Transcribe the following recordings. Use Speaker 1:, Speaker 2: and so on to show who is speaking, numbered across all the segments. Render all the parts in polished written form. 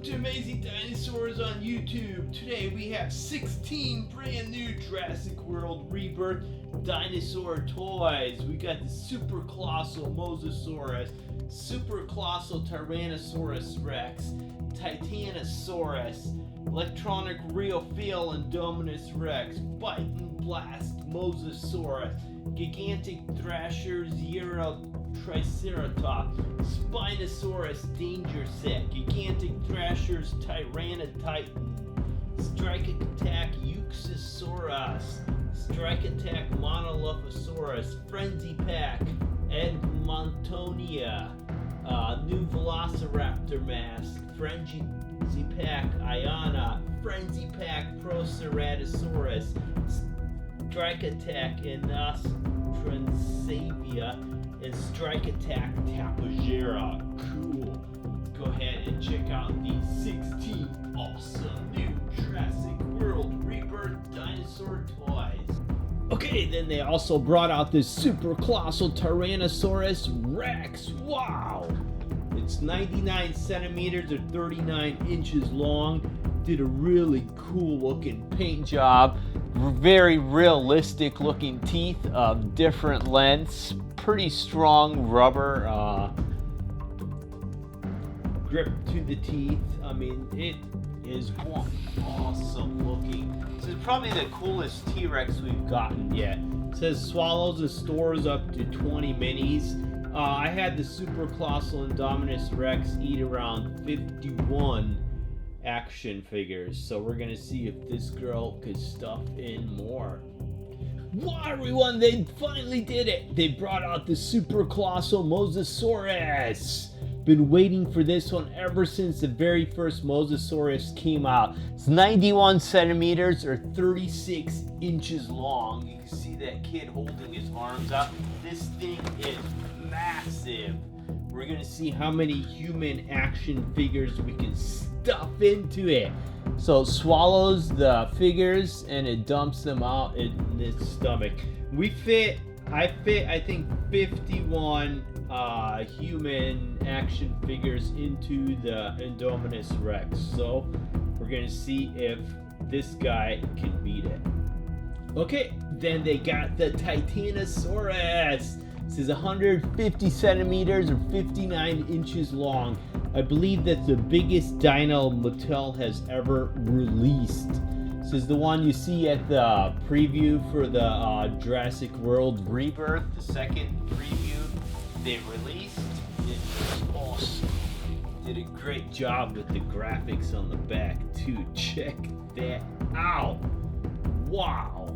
Speaker 1: Welcome to Amazing Dinosaurs on YouTube. Today we have 16 brand new Jurassic World Rebirth Dinosaur toys. We got the Super Colossal Mosasaurus, Super Colossal Tyrannosaurus Rex, Titanosaurus, Electronic Real Feel Indominus Rex, Bite and Blast Mosasaurus, Gigantic Thrashers Eotriceratops, Spinosaurus Danger Set, Gigantic Thrashers Tyrannotitan, Strike Attack Yuxisaurus, Strike Attack Monolophosaurus, Frenzy Pack Edmontonia, new Velociraptor Mask, Frenzy Pack Iani, Frenzy Pack Proceratosaurus, Strike Attack Inostrancevia, and Strike Attack Tapejara. Cool. Go ahead and check out these 16 awesome new Jurassic World Rebirth Dinosaur toys. Okay, then they also brought out this Super Colossal Tyrannosaurus Rex. Wow! It's 99 centimeters or 39 inches long. Did a really cool looking paint job. Very realistic looking teeth of different lengths. Pretty strong rubber grip to the teeth. I mean, it is awesome looking. This is probably the coolest T-Rex we've gotten yet. It says swallows and stores up to 20 minis. I had the Super Colossal Indominus Rex eat around 51 action figures, so we're gonna see if this girl could stuff in more. Wow, everyone, they finally did it! They brought out the Super Colossal Mosasaurus! Been waiting for this one ever since the very first Mosasaurus came out. It's 91 centimeters or 36 inches long. You can see that kid holding his arms out. This thing is massive. We're gonna see how many human action figures we can stuff into it. So it swallows the figures and it dumps them out in its stomach. I fit I think 51 human action figures into the Indominus Rex. So we're gonna see if this guy can beat it. Okay, then they got the Titanosaurus. This is 150 centimeters or 59 inches long. I believe that's the biggest dino Mattel has ever released. This is the one you see at the preview for the Jurassic World Rebirth, the second preview they released. It was awesome. Did a great job with the graphics on the back too. Check that out. Wow,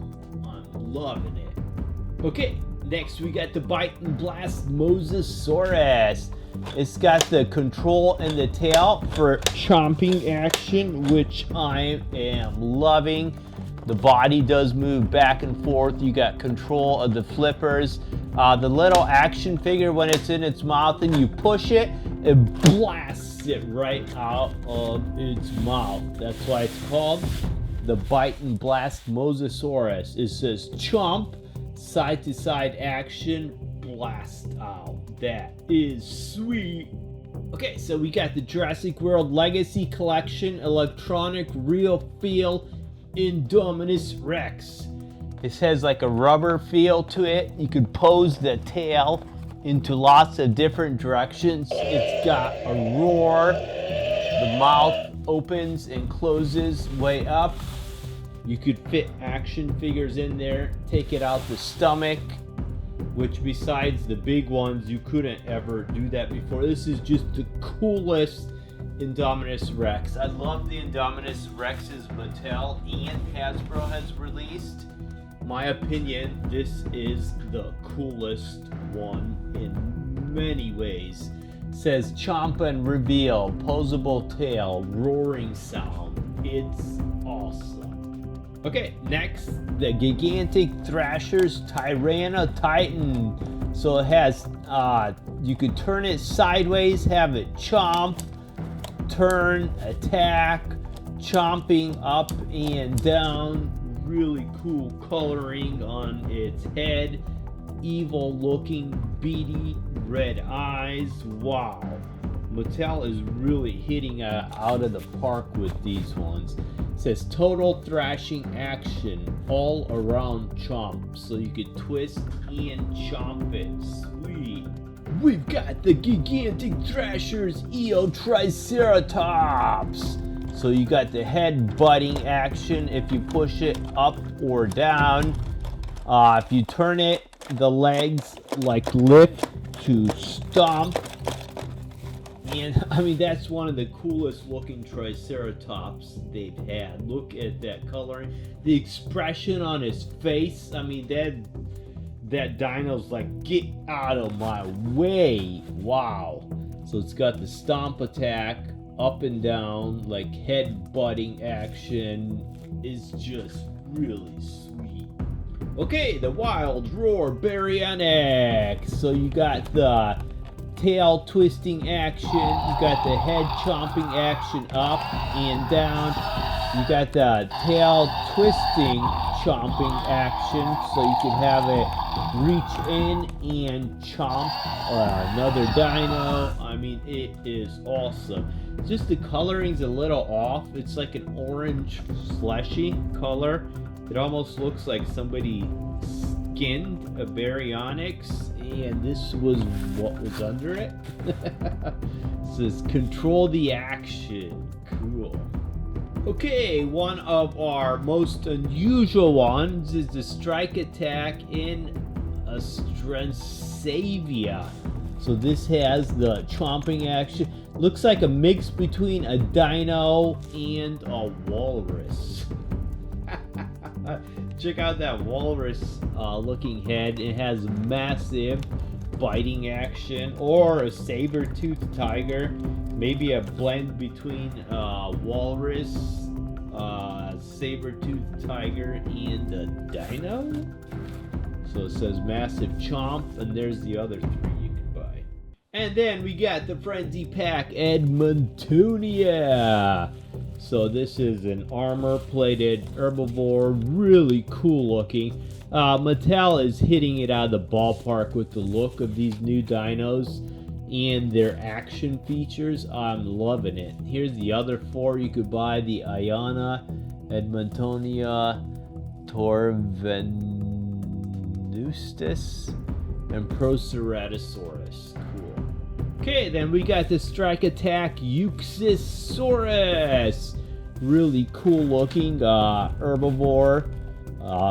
Speaker 1: I'm loving it. Okay. Next, we got the Bite and Blast Mosasaurus. It's got the control and the tail for chomping action, which I am loving. The body does move back and forth. You got control of the flippers. The little action figure, when it's in its mouth and you push it, it blasts it right out of its mouth. That's why it's called the Bite and Blast Mosasaurus. It says chomp. Side to side action, blast out. That is sweet. Okay, so we got the Jurassic World Legacy Collection Electronic Real Feel Indominus Rex. This has like a rubber feel to it. You could pose the tail into lots of different directions. It's got a roar. The mouth opens and closes way up. You could fit action figures in there, take it out the stomach, which besides the big ones, you couldn't ever do that before. This is just the coolest Indominus Rex. I love the Indominus Rexes Mattel and Hasbro has released. My opinion, this is the coolest one in many ways. It says chomp and reveal, posable tail, roaring sound. It's awesome. Okay, next, the Gigantic Thrashers Tyrannotitan. So it has, you could turn it sideways, have it chomp, turn, attack, chomping up and down. Really cool coloring on its head. Evil looking, beady red eyes. Wow. Mattel is really hitting out of the park with these ones. It says total thrashing action all around chomp, so you could twist and chomp it. Sweet. We've got the gigantic Thrashers Eotriceratops. So you got the head butting action if you push it up or down. If you turn it, the legs like lift to stomp. And I mean, that's one of the coolest looking Triceratops they've had. Look at that coloring. The expression on his face. I mean, that dino's like, get out of my way. Wow. So it's got the stomp attack, up and down, like head butting action is just really sweet. Okay, the Wild Roar Baryonyx. So you got the tail twisting action, you got the head chomping action up and down, you got the tail twisting chomping action, so you can have it reach in and chomp another dino. I mean, it is awesome. Just the coloring's a little off. It's like an orange fleshy color. It almost looks like somebody skinned a Baryonyx, and this was what was under it. It says control the action. Cool. Okay, one of our most unusual ones is the strike attack in Inostrancevia. So this has the chomping action. Looks like a mix between a dino and a walrus. Check out that walrus looking head. It has massive biting action, or a saber-toothed tiger. Maybe a blend between walrus, saber-toothed tiger, and a dino. So it says massive chomp, and there's the other three you can buy. And then we got the Frenzy Pack Edmontonia. So this is an armor-plated herbivore, really cool looking. Mattel is hitting it out of the ballpark with the look of these new dinos and their action features. I'm loving it. Here's the other four you could buy: the Iani, Edmontonia, Torvenustus, and Proceratosaurus. Cool. Okay, then we got the Strike Attack Yuxisaurus. Really cool looking herbivore.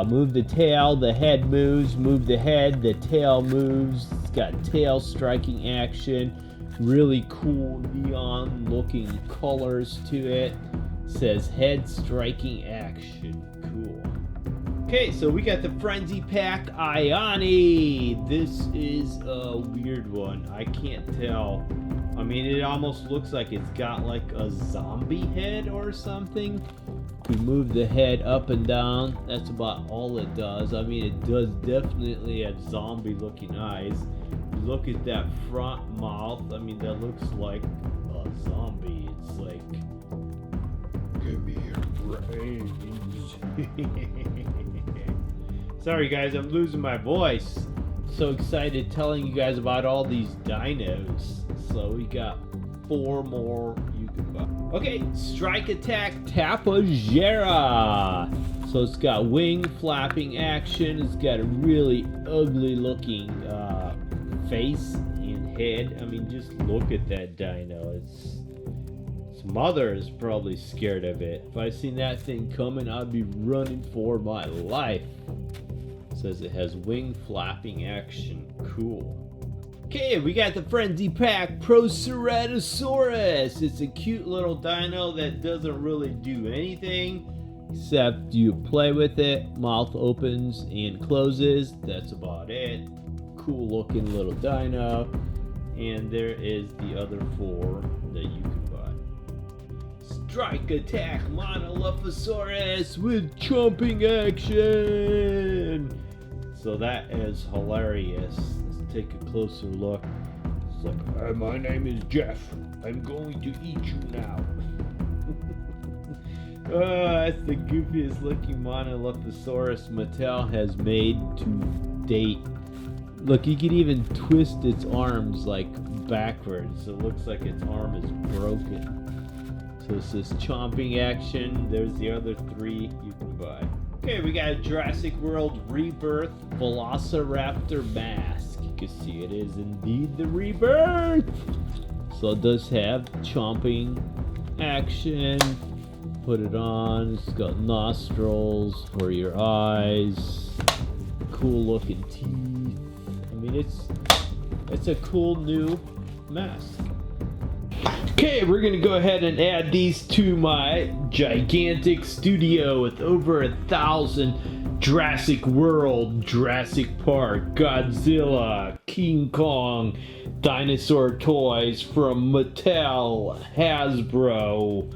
Speaker 1: Move the tail, the head moves. Move the head, the tail moves. It's got tail striking action. Really cool neon looking colors to it. Says head striking action. Cool. Okay, so we got the Frenzy Pack Iani. This is a weird one. I can't tell. I mean, it almost looks like it's got like a zombie head or something. We move the head up and down. That's about all it does. I mean, it does definitely have zombie looking eyes. Look at that front mouth. I mean, that looks like a zombie. It's like, give me your brains. Sorry guys, I'm losing my voice. So excited telling you guys about all these dinos. So we got 4 more you can buy. Okay, Strike Attack Tapejara. So it's got wing flapping action. It's got a really ugly looking face and head. I mean, just look at that dino. Its mother is probably scared of it. If I seen that thing coming, I'd be running for my life. It says it has wing flapping action. Cool. Okay, we got the Frenzy Pack Proceratosaurus. It's a cute little dino that doesn't really do anything except you play with it. Mouth opens and closes. That's about it. Cool looking little dino. And there is the other 4 that you can buy. Strike Attack Monolophosaurus with chomping action. So that is hilarious. Take a closer look. It's like, hi, my name is Jeff. I'm going to eat you now. That's the goofiest looking Monolophosaurus Mattel has made to date. Look, you can even twist its arms like backwards. So it looks like its arm is broken. So it says chomping action. There's the other 3 you can buy. Okay, we got a Jurassic World Rebirth Velociraptor Mask. You can see it is indeed the Rebirth. So it does have chomping action. Put it on. It's got nostrils for your eyes. Cool looking teeth. I mean, it's a cool new mask. Okay, we're gonna go ahead and add these to my gigantic studio with over 1,000 Jurassic World, Jurassic Park, Godzilla, King Kong, Dinosaur Toys from Mattel, Hasbro.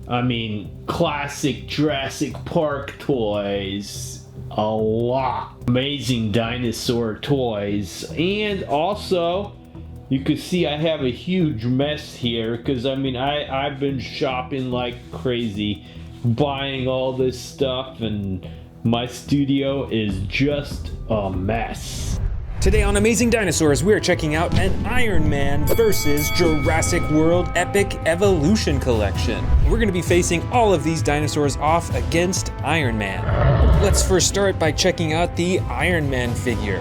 Speaker 1: I mean, classic Jurassic Park toys. A lot. Amazing Dinosaur toys. And also, you can see I have a huge mess here because I mean I've been shopping like crazy, buying all this stuff, and my studio is just a mess.
Speaker 2: Today on Amazing Dinosaurs, we are checking out an Iron Man versus Jurassic World Epic Evolution Collection. We're going to be facing all of these dinosaurs off against Iron Man. Let's first start by checking out the Iron Man figure.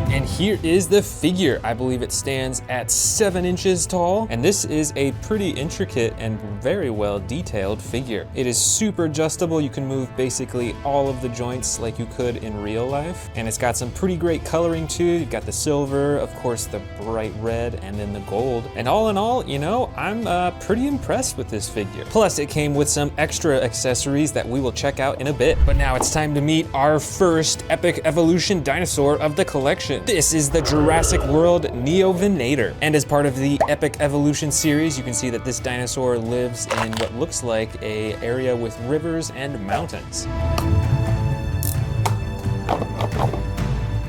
Speaker 2: And here is the figure. I believe it stands at 7 inches tall, and this is a pretty intricate and very well detailed figure. It is super adjustable. You can move basically all of the joints like you could in real life, and it's got some pretty great coloring too. You've got the silver, of course the bright red, and then the gold. And all in all, you know, I'm pretty impressed with this figure. Plus it came with some extra accessories that we will check out in a bit. But now it's time to meet our first Epic Evolution dinosaur of the collection. This is the Jurassic World Neovenator. And as part of the Epic Evolution series, you can see that this dinosaur lives in what looks like an area with rivers and mountains.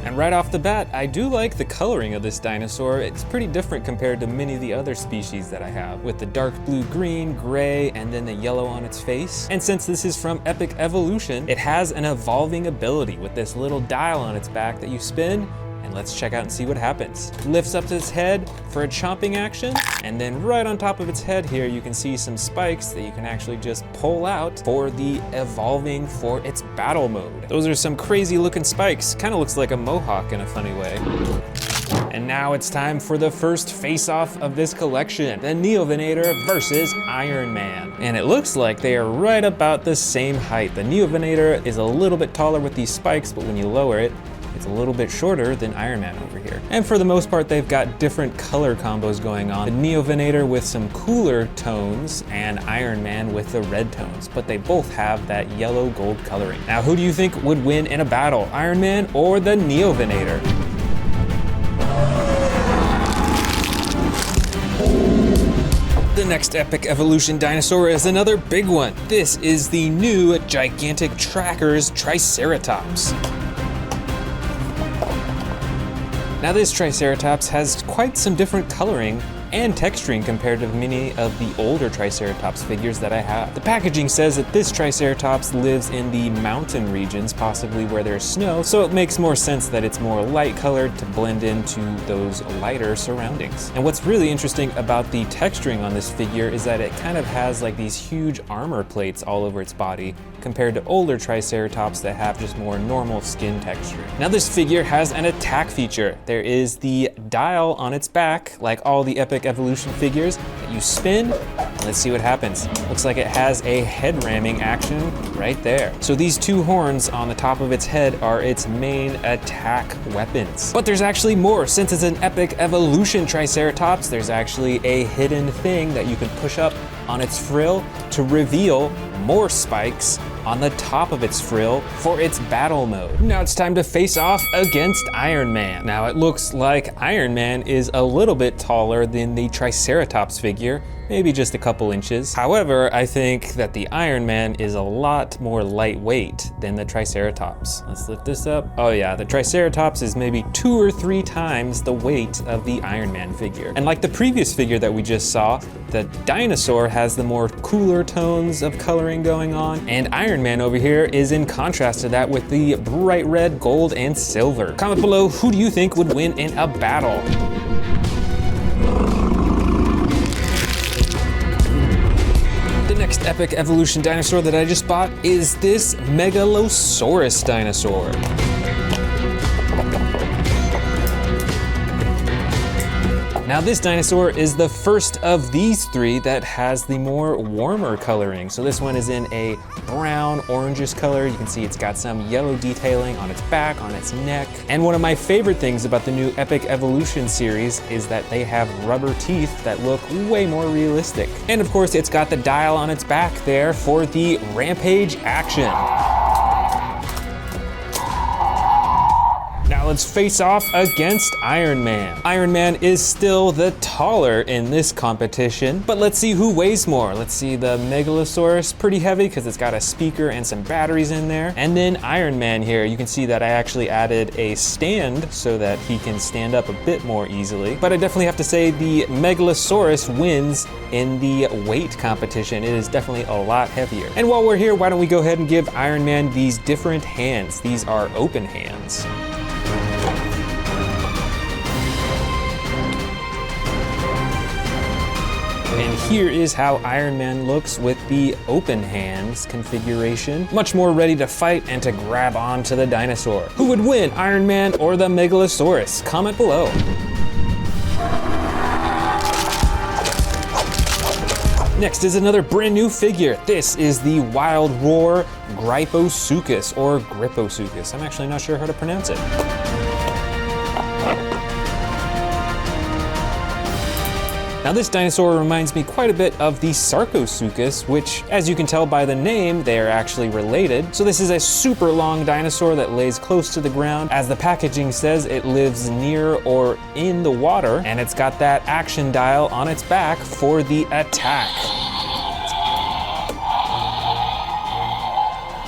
Speaker 2: And right off the bat, I do like the coloring of this dinosaur. It's pretty different compared to many of the other species that I have, with the dark blue, green, gray, and then the yellow on its face. And since this is from Epic Evolution, it has an evolving ability with this little dial on its back that you spin. And let's check out and see what happens. Lifts up its head for a chomping action, and then right on top of its head here, you can see some spikes that you can actually just pull out for the evolving for its battle mode. Those are some crazy looking spikes. Kind of looks like a mohawk in a funny way. And now it's time for the first face-off of this collection, the Neovenator versus Iron Man. And it looks like they are right about the same height. The Neovenator is a little bit taller with these spikes, but when you lower it, it's a little bit shorter than Iron Man over here. And for the most part, they've got different color combos going on. The Neovenator with some cooler tones and Iron Man with the red tones, but they both have that yellow gold coloring. Now, who do you think would win in a battle, Iron Man or the Neovenator? The next Epic Evolution dinosaur is another big one. This is the new gigantic Trackers Triceratops. Now this Triceratops has quite some different coloring and texturing compared to many of the older Triceratops figures that I have. The packaging says that this Triceratops lives in the mountain regions, possibly where there's snow, so it makes more sense that it's more light colored to blend into those lighter surroundings. And what's really interesting about the texturing on this figure is that it kind of has like these huge armor plates all over its body, compared to older Triceratops that have just more normal skin texture. Now this figure has an attack feature. There is the dial on its back, like all the Epic Evolution figures, that you spin. Let's see what happens. Looks like it has a head ramming action right there. So these two horns on the top of its head are its main attack weapons. But there's actually more. Since it's an Epic Evolution Triceratops, there's actually a hidden thing that you can push up on its frill to reveal more spikes on the top of its frill for its battle mode. Now it's time to face off against Iron Man. Now it looks like Iron Man is a little bit taller than the Triceratops figure, maybe just a couple inches. However, I think that the Iron Man is a lot more lightweight than the Triceratops. Let's lift this up. Oh yeah, the Triceratops is maybe 2 or 3 times the weight of the Iron Man figure. And like the previous figure that we just saw, the Dinosaur has the more cooler tones of coloring going on, and Iron Man over here is in contrast to that with the bright red, gold, and silver. Comment below, who do you think would win in a battle? The next epic evolution dinosaur that I just bought is this Megalosaurus dinosaur. Now this dinosaur is the first of these 3 that has the more warmer coloring. So this one is in a brown orangish color. You can see it's got some yellow detailing on its back, on its neck. And one of my favorite things about the new Epic Evolution series is that they have rubber teeth that look way more realistic. And of course it's got the dial on its back there for the rampage action. Now let's face off against Iron Man. Iron Man is still the taller in this competition, but let's see who weighs more. Let's see, the Megalosaurus, pretty heavy because it's got a speaker and some batteries in there. And then Iron Man here, you can see that I actually added a stand so that he can stand up a bit more easily. But I definitely have to say the Megalosaurus wins in the weight competition. It is definitely a lot heavier. And while we're here, why don't we go ahead and give Iron Man these different hands. These are open hands. And here is how Iron Man looks with the open hands configuration. Much more ready to fight and to grab onto the dinosaur. Who would win, Iron Man or the Megalosaurus? Comment below. Next is another brand new figure. This is the Wild Roar Gryposuchus or Griposuchus. I'm actually not sure how to pronounce it. Now this dinosaur reminds me quite a bit of the Sarcosuchus, which, as you can tell by the name, they are actually related. So this is a super long dinosaur that lays close to the ground. As the packaging says, it lives near or in the water, and it's got that action dial on its back for the attack.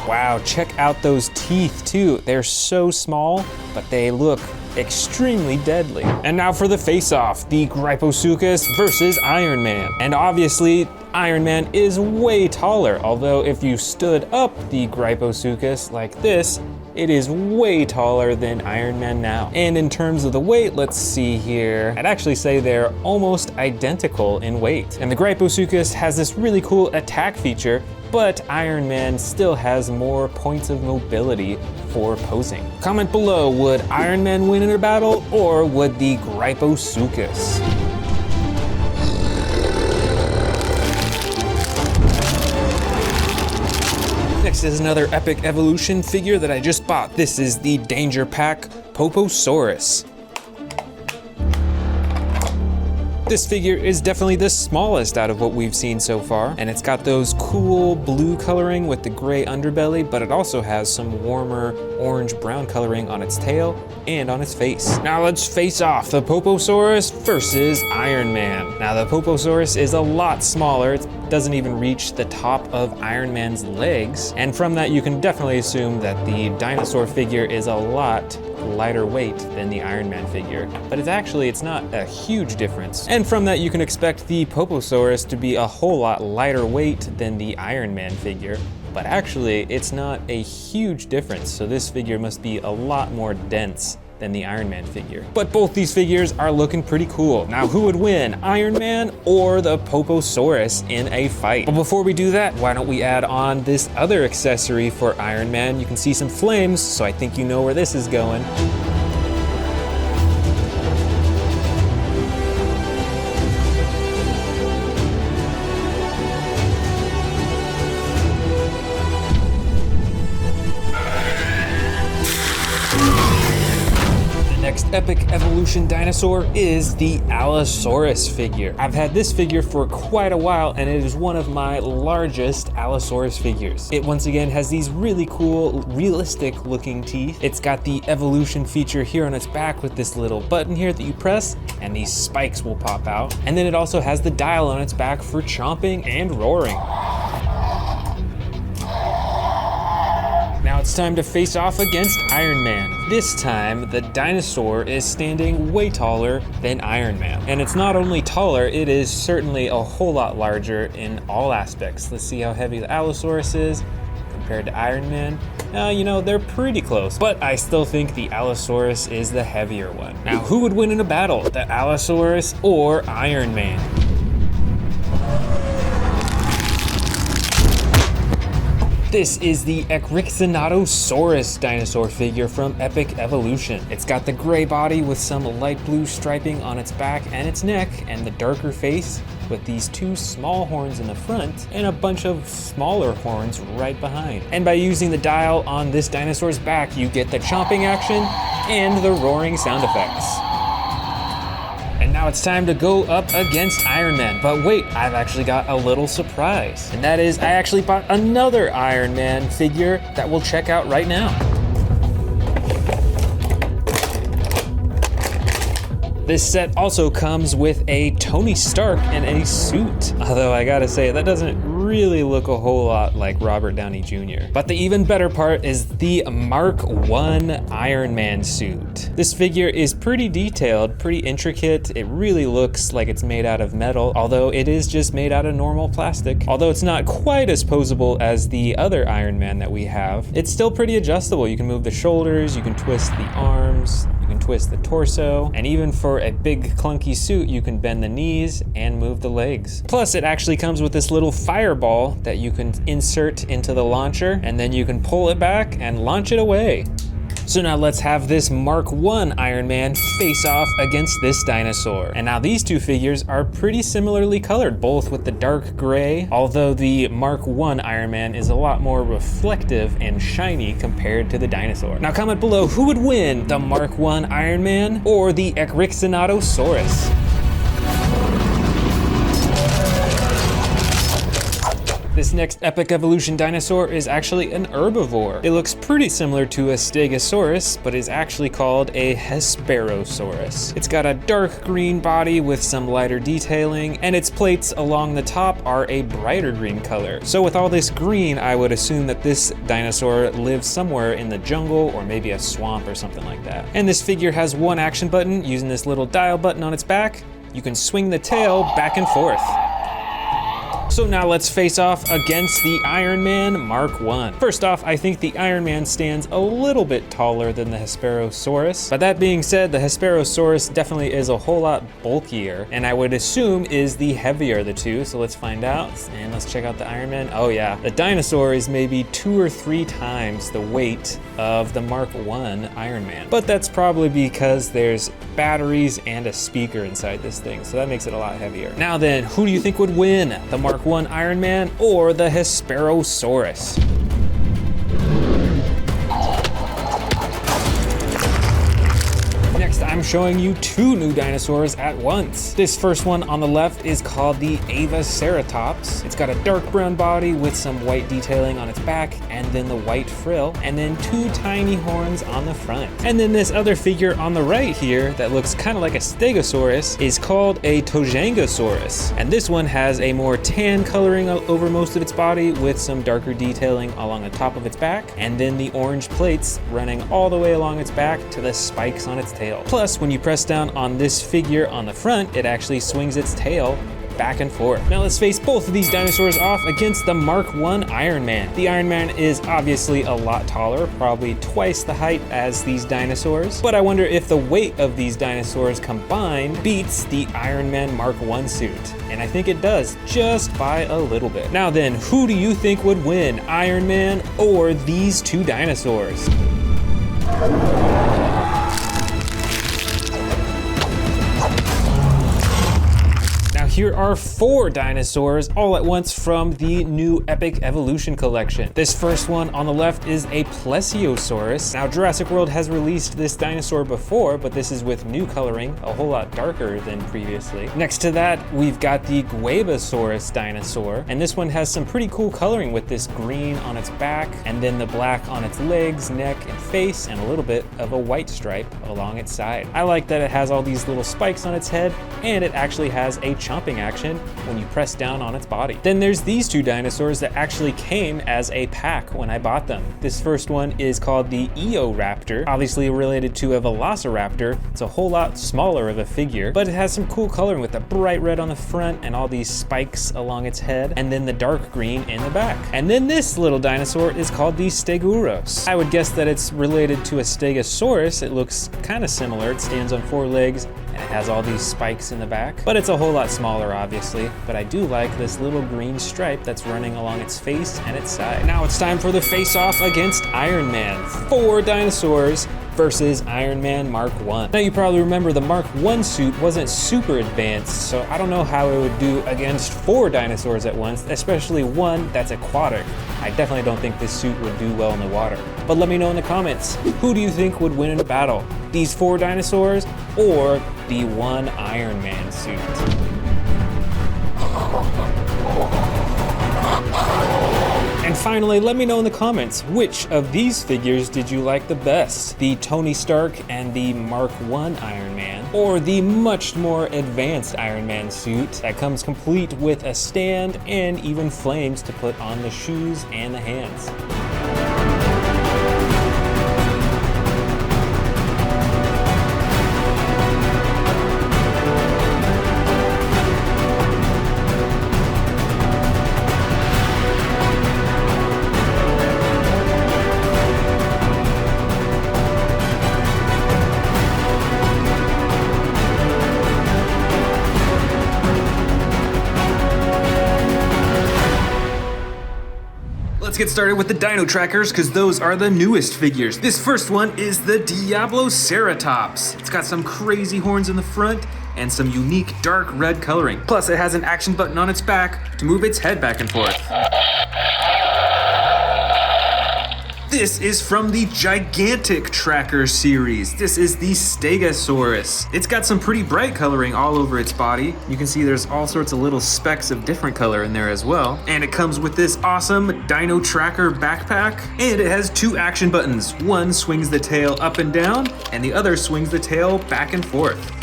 Speaker 2: Wow, check out those teeth too. They're so small, but they look extremely deadly. And now for the face-off, the Gryposuchus versus Iron Man. And obviously, Iron Man is way taller, although if you stood up the Gryposuchus like this, it is way taller than Iron Man now. And in terms of the weight, let's see here. I'd actually say they're almost identical in weight. And the Gryposuchus has this really cool attack feature, but Iron Man still has more points of mobility for posing. Comment below, would Iron Man win in a battle or would the Gryposuchus? Next is another epic evolution figure that I just bought. This is the Danger Pack Poposaurus. This figure is definitely the smallest out of what we've seen so far, and it's got those cool blue coloring with the gray underbelly, but it also has some warmer orange-brown coloring on its tail and on its face. Now let's face off, the Poposaurus versus Iron Man. Now the Poposaurus is a lot smaller. It doesn't even reach the top of Iron Man's legs, and from that you can definitely assume that the dinosaur figure is a lot lighter weight than the Iron Man figure. But it's not a huge difference. And from that you can expect the Poposaurus to be a whole lot lighter weight than the Iron Man figure. But actually it's not a huge difference, so this figure must be a lot more dense than the Iron Man figure. But both these figures are looking pretty cool. Now who would win, Iron Man or the Poposaurus in a fight? But before we do that, why don't we add on this other accessory for Iron Man? You can see some flames, so I think you know where this is going. next epic evolution dinosaur is the Allosaurus figure. I've had this figure for quite a while, and it is one of my largest Allosaurus figures. It once again has these really cool, realistic looking teeth. It's got the evolution feature here on its back with this little button here that you press, and these spikes will pop out. And then it also has the dial on its back for chomping and roaring. Now it's time to face off against Iron Man. This time, the dinosaur is standing way taller than Iron Man. And it's not only taller, it is certainly a whole lot larger in all aspects. Let's see how heavy the Allosaurus is compared to Iron Man. You know, they're pretty close, but I still think the Allosaurus is the heavier one. Now, who would win in a battle, the Allosaurus or Iron Man? This is the Eotriceratops dinosaur figure from Epic Evolution. It's got the gray body with some light blue striping on its back and its neck, and the darker face with these two small horns in the front and a bunch of smaller horns right behind. And by using the dial on this dinosaur's back, you get the chomping action and the roaring sound effects. And now it's time to go up against Iron Man. But wait, I've actually got a little surprise. And that is, I actually bought another Iron Man figure that we'll check out right now. This set also comes with a Tony Stark and a suit. Although I gotta say, that doesn't really look a whole lot like Robert Downey Jr. But the even better part is the Mark I Iron Man suit. This figure is pretty detailed, pretty intricate. It really looks like it's made out of metal, although it is just made out of normal plastic. Although it's not quite as posable as the other Iron Man that we have, it's still pretty adjustable. You can move the shoulders, you can twist the arms, you can twist the torso, and even for a big clunky suit, you can bend the knees and move the legs. Plus, it actually comes with this little fireball that you can insert into the launcher, and then you can pull it back and launch it away. So now let's have this Mark I Iron Man face off against this dinosaur. And now these two figures are pretty similarly colored, both with the dark gray, although the Mark I Iron Man is a lot more reflective and shiny compared to the dinosaur. Now comment below who would win, the Mark I Iron Man or the Eotriceratops. This next epic evolution dinosaur is actually an herbivore. It looks pretty similar to a Stegosaurus, but is actually called a Hesperosaurus. It's got a dark green body with some lighter detailing, and its plates along the top are a brighter green color. So with all this green, I would assume that this dinosaur lives somewhere in the jungle or maybe a swamp or something like that. And this figure has one action button. Using this little dial button on its back, you can swing the tail back and forth. So now let's face off against the Iron Man Mark I. First off, I think the Iron Man stands a little bit taller than the Hesperosaurus. But that being said, the Hesperosaurus definitely is a whole lot bulkier, and I would assume is the heavier of the two. So let's find out, and let's check out the Iron Man. Oh yeah, the dinosaur is maybe 2 or 3 times the weight of the Mark I Iron Man. But that's probably because there's batteries and a speaker inside this thing, so that makes it a lot heavier. Now then, who do you think would win, the Mark I Iron Man or the Hesperosaurus? Next, I'm showing you 2 new dinosaurs at once. This first one on the left is called the Eotriceratops. It's got a dark brown body with some white detailing on its back, and then the white frill, and then 2 tiny horns on the front. And then this other figure on the right here that looks kind of like a Stegosaurus is called a Tojangasaurus. And this one has a more tan coloring over most of its body with some darker detailing along the top of its back, and then the orange plates running all the way along its back to the spikes on its tail. Plus, when you press down on this figure on the front, it actually swings its tail back and forth. Now let's face both of these dinosaurs off against the Mark I Iron Man. The Iron Man is obviously a lot taller, probably twice the height as these dinosaurs, but I wonder if the weight of these dinosaurs combined beats the Iron Man Mark I suit. And I think it does, just by a little bit. Now then, who do you think would win, Iron Man or these 2 dinosaurs? here are 4 dinosaurs all at once from the new Epic Evolution collection. This first one on the left is a Plesiosaurus. Now Jurassic World has released this dinosaur before, but this is with new coloring, a whole lot darker than previously. Next to that, we've got the Guebasaurus dinosaur, and this one has some pretty cool coloring with this green on its back, and then the black on its legs, neck, and face, and a little bit of a white stripe along its side. I like that it has all these little spikes on its head, and it actually has a chomping action when you press down on its body. Then there's these 2 dinosaurs that actually came as a pack when I bought them. This first one is called the Eotriceratops, obviously related to a Velociraptor. It's a whole lot smaller of a figure, but it has some cool coloring with the bright red on the front and all these spikes along its head, and then the dark green in the back. And then this little dinosaur is called the Stegosaurus. I would guess that it's related to a Stegosaurus. It looks kind of similar. It stands on 4 legs, and it has all these spikes in the back, but it's a whole lot smaller, obviously. But I do like this little green stripe that's running along its face and its side. Now it's time for the face-off against Iron Man. 4 dinosaurs versus Iron Man Mark 1. Now you probably remember the Mark 1 suit wasn't super advanced, so I don't know how it would do against 4 dinosaurs at once, especially one that's aquatic. I definitely don't think this suit would do well in the water. But let me know in the comments, who do you think would win in a battle? These 4 dinosaurs or the one Iron Man suit? And finally, let me know in the comments, which of these figures did you like the best? The Tony Stark and the Mark 1 Iron Man, or the much more advanced Iron Man suit that comes complete with a stand and even flames to put on the shoes and the hands? Let's get started with the Dino Trackers, because those are the newest figures. This first one is the Diabloceratops. It's got some crazy horns in the front and some unique dark red coloring. Plus it has an action button on its back to move its head back and forth. This is from the Gigantic Tracker series. This is the Stegosaurus. It's got some pretty bright coloring all over its body. You can see there's all sorts of little specks of different color in there as well. And it comes with this awesome Dino Tracker backpack. And it has 2 action buttons. One swings the tail up and down, and the other swings the tail back and forth.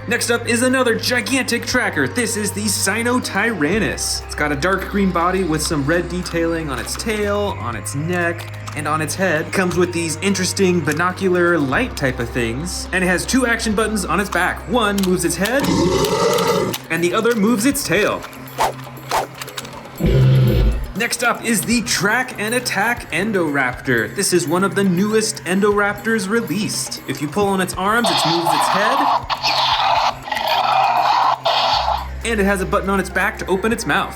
Speaker 2: Next up is another gigantic tracker. This is the Tyrannotitan. It's got a dark green body with some red detailing on its tail, on its neck, and on its head. It comes with these interesting binocular light type of things. And it has 2 action buttons on its back. One moves its head, and the other moves its tail. Next up is the Track and Attack Endoraptor. This is one of the newest Endoraptors released. If you pull on its arms, it moves its head. And it has a button on its back to open its mouth.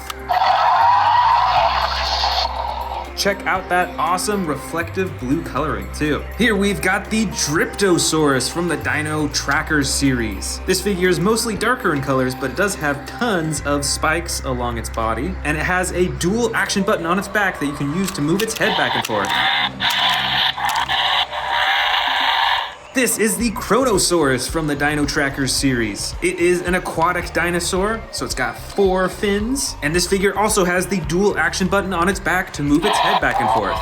Speaker 2: Check out that awesome reflective blue coloring too. Here we've got the Dryptosaurus from the Dino Trackers series. This figure is mostly darker in colors, but it does have tons of spikes along its body, and it has a dual action button on its back that you can use to move its head back and forth. This is the Chronosaurus from the Dino Trackers series. It is an aquatic dinosaur, so it's got 4 fins, and this figure also has the dual action button on its back to move its head back and forth.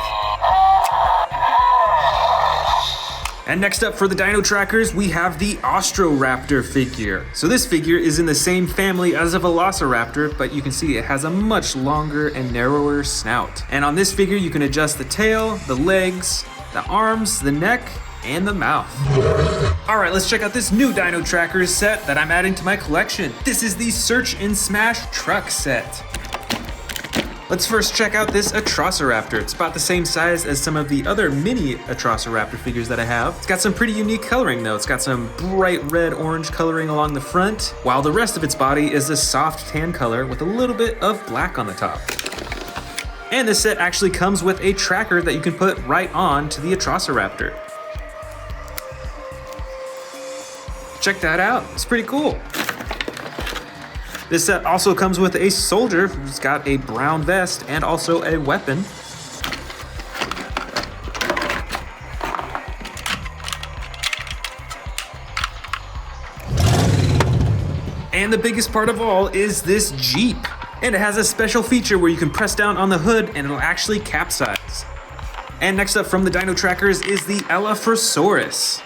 Speaker 2: And next up for the Dino Trackers, we have the Inostrancevia figure. So this figure is in the same family as a Velociraptor, but you can see it has a much longer and narrower snout. And on this figure, you can adjust the tail, the legs, the arms, the neck, and the mouth. Alright, let's check out this new Dino Trackers set that I'm adding to my collection. This is the Search and Smash Truck set. Let's first check out this Eotriceratops. It's about the same size as some of the other mini Eotriceratops figures that I have. It's got some pretty unique coloring though. It's got some bright red-orange coloring along the front, while the rest of its body is a soft tan color with a little bit of black on the top. And this set actually comes with a tracker that you can put right on to the Eotriceratops. Check that out, it's pretty cool. This set also comes with a soldier who's got a brown vest and also a weapon. And the biggest part of all is this Jeep. And it has a special feature where you can press down on the hood and it'll actually capsize. And next up from the Dino Trackers is the Eotriceratops.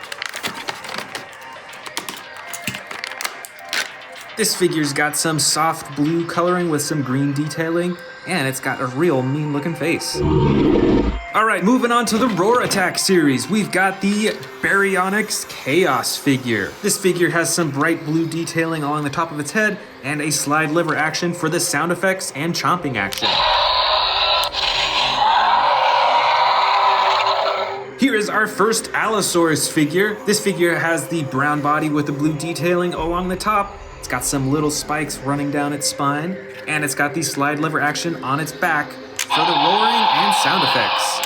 Speaker 2: This figure's got some soft blue coloring with some green detailing, and it's got a real mean looking face. Alright, moving on to the Roar Attack series, we've got the Baryonyx Chaos figure. This figure has some bright blue detailing along the top of its head, and a slide lever action for the sound effects and chomping action. Here is our first Allosaurus figure. This figure has the brown body with the blue detailing along the top. It's got some little spikes running down its spine, and it's got the slide lever action on its back for the roaring and sound effects.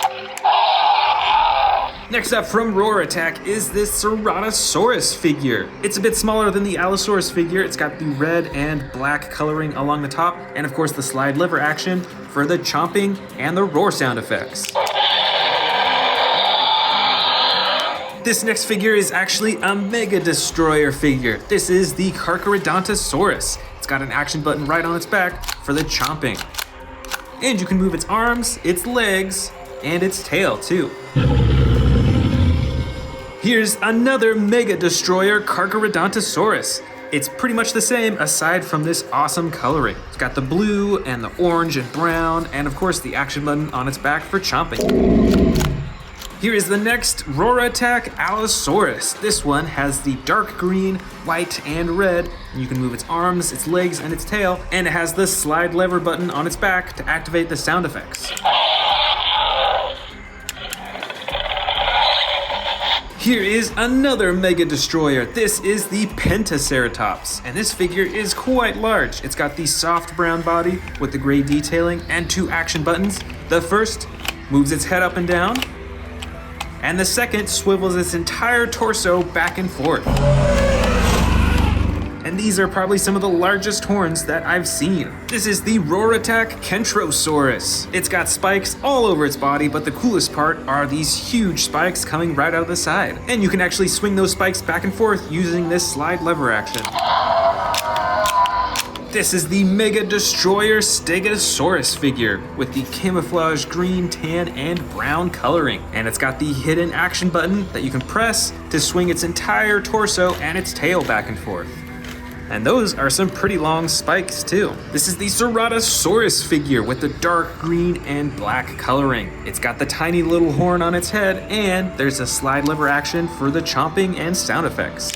Speaker 2: Next up from Roar Attack is this Ceratosaurus figure. It's a bit smaller than the Allosaurus figure. It's got the red and black coloring along the top, and of course the slide lever action for the chomping and the roar sound effects. This next figure is actually a Mega Destroyer figure. This is the Carcharodontosaurus. It's got an action button right on its back for the chomping. And you can move its arms, its legs, and its tail too. Here's another Mega Destroyer Carcharodontosaurus. It's pretty much the same aside from this awesome coloring. It's got the blue and the orange and brown, and of course the action button on its back for chomping. Here is the next Roar Attack Allosaurus. This one has the dark green, white, and red. And you can move its arms, its legs, and its tail, and it has the slide lever button on its back to activate the sound effects. Here is another Mega Destroyer. This is the Pentaceratops, and this figure is quite large. It's got the soft brown body with the gray detailing and two action buttons. The first moves its head up and down, and the second swivels its entire torso back and forth. And these are probably some of the largest horns that I've seen. This is the Roar Attack Kentrosaurus. It's got spikes all over its body, but the coolest part are these huge spikes coming right out of the side. And you can actually swing those spikes back and forth using this slide lever action. This is the Mega Destroyer Stegosaurus figure with the camouflage green, tan, and brown coloring. And it's got the hidden action button that you can press to swing its entire torso and its tail back and forth. And those are some pretty long spikes too. This is the Ceratosaurus figure with the dark green and black coloring. It's got the tiny little horn on its head, and there's a slide lever action for the chomping and sound effects.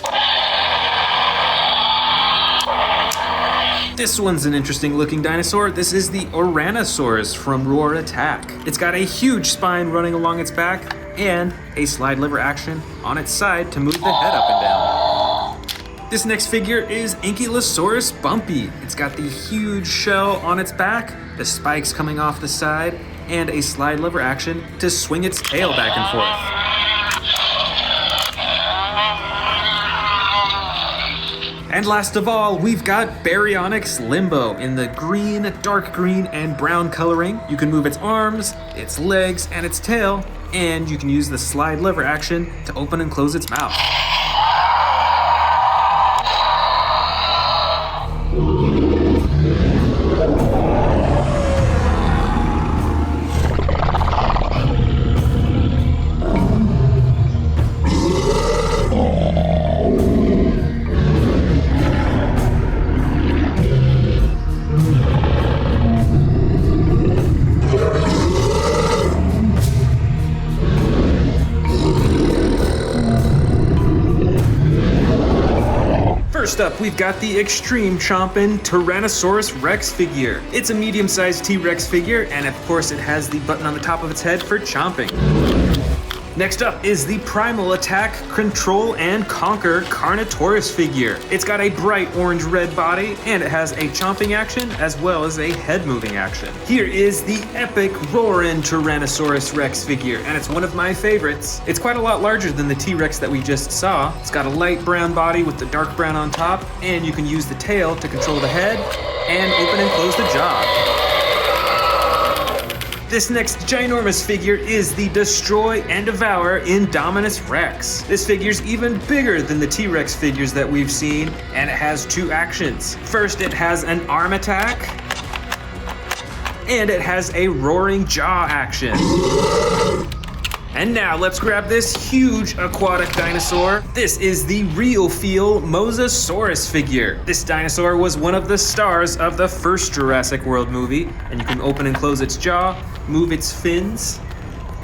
Speaker 2: This one's an interesting looking dinosaur. This is the Oranosaurus from Roar Attack. It's got a huge spine running along its back and a slide lever action on its side to move the head up and down. This next figure is Ankylosaurus Bumpy. It's got the huge shell on its back, the spikes coming off the side, and a slide lever action to swing its tail back and forth. And last of all, we've got Baryonyx Limbo in the green, dark green, and brown coloring. You can move its arms, its legs, and its tail, and you can use the slide lever action to open and close its mouth. First up, we've got the extreme chompin' Tyrannosaurus Rex figure. It's a medium-sized T-Rex figure, and of course it has the button on the top of its head for chomping. Next up is the Primal Attack, Control and Conquer Carnotaurus figure. It's got a bright orange-red body, and it has a chomping action as well as a head-moving action. Here is the epic Roarin' Tyrannosaurus Rex figure, and it's one of my favorites. It's quite a lot larger than the T-Rex that we just saw. It's got a light brown body with the dark brown on top, and you can use the tail to control the head and open and close the jaw. This next ginormous figure is the Destroy and Devour Indominus Rex. This figure's even bigger than the T-Rex figures that we've seen, and it has two actions. First, it has an arm attack, and it has a roaring jaw action. And now let's grab this huge aquatic dinosaur. This is the Real Feel Mosasaurus figure. This dinosaur was one of the stars of the first Jurassic World movie, and you can open and close its jaw, move its fins,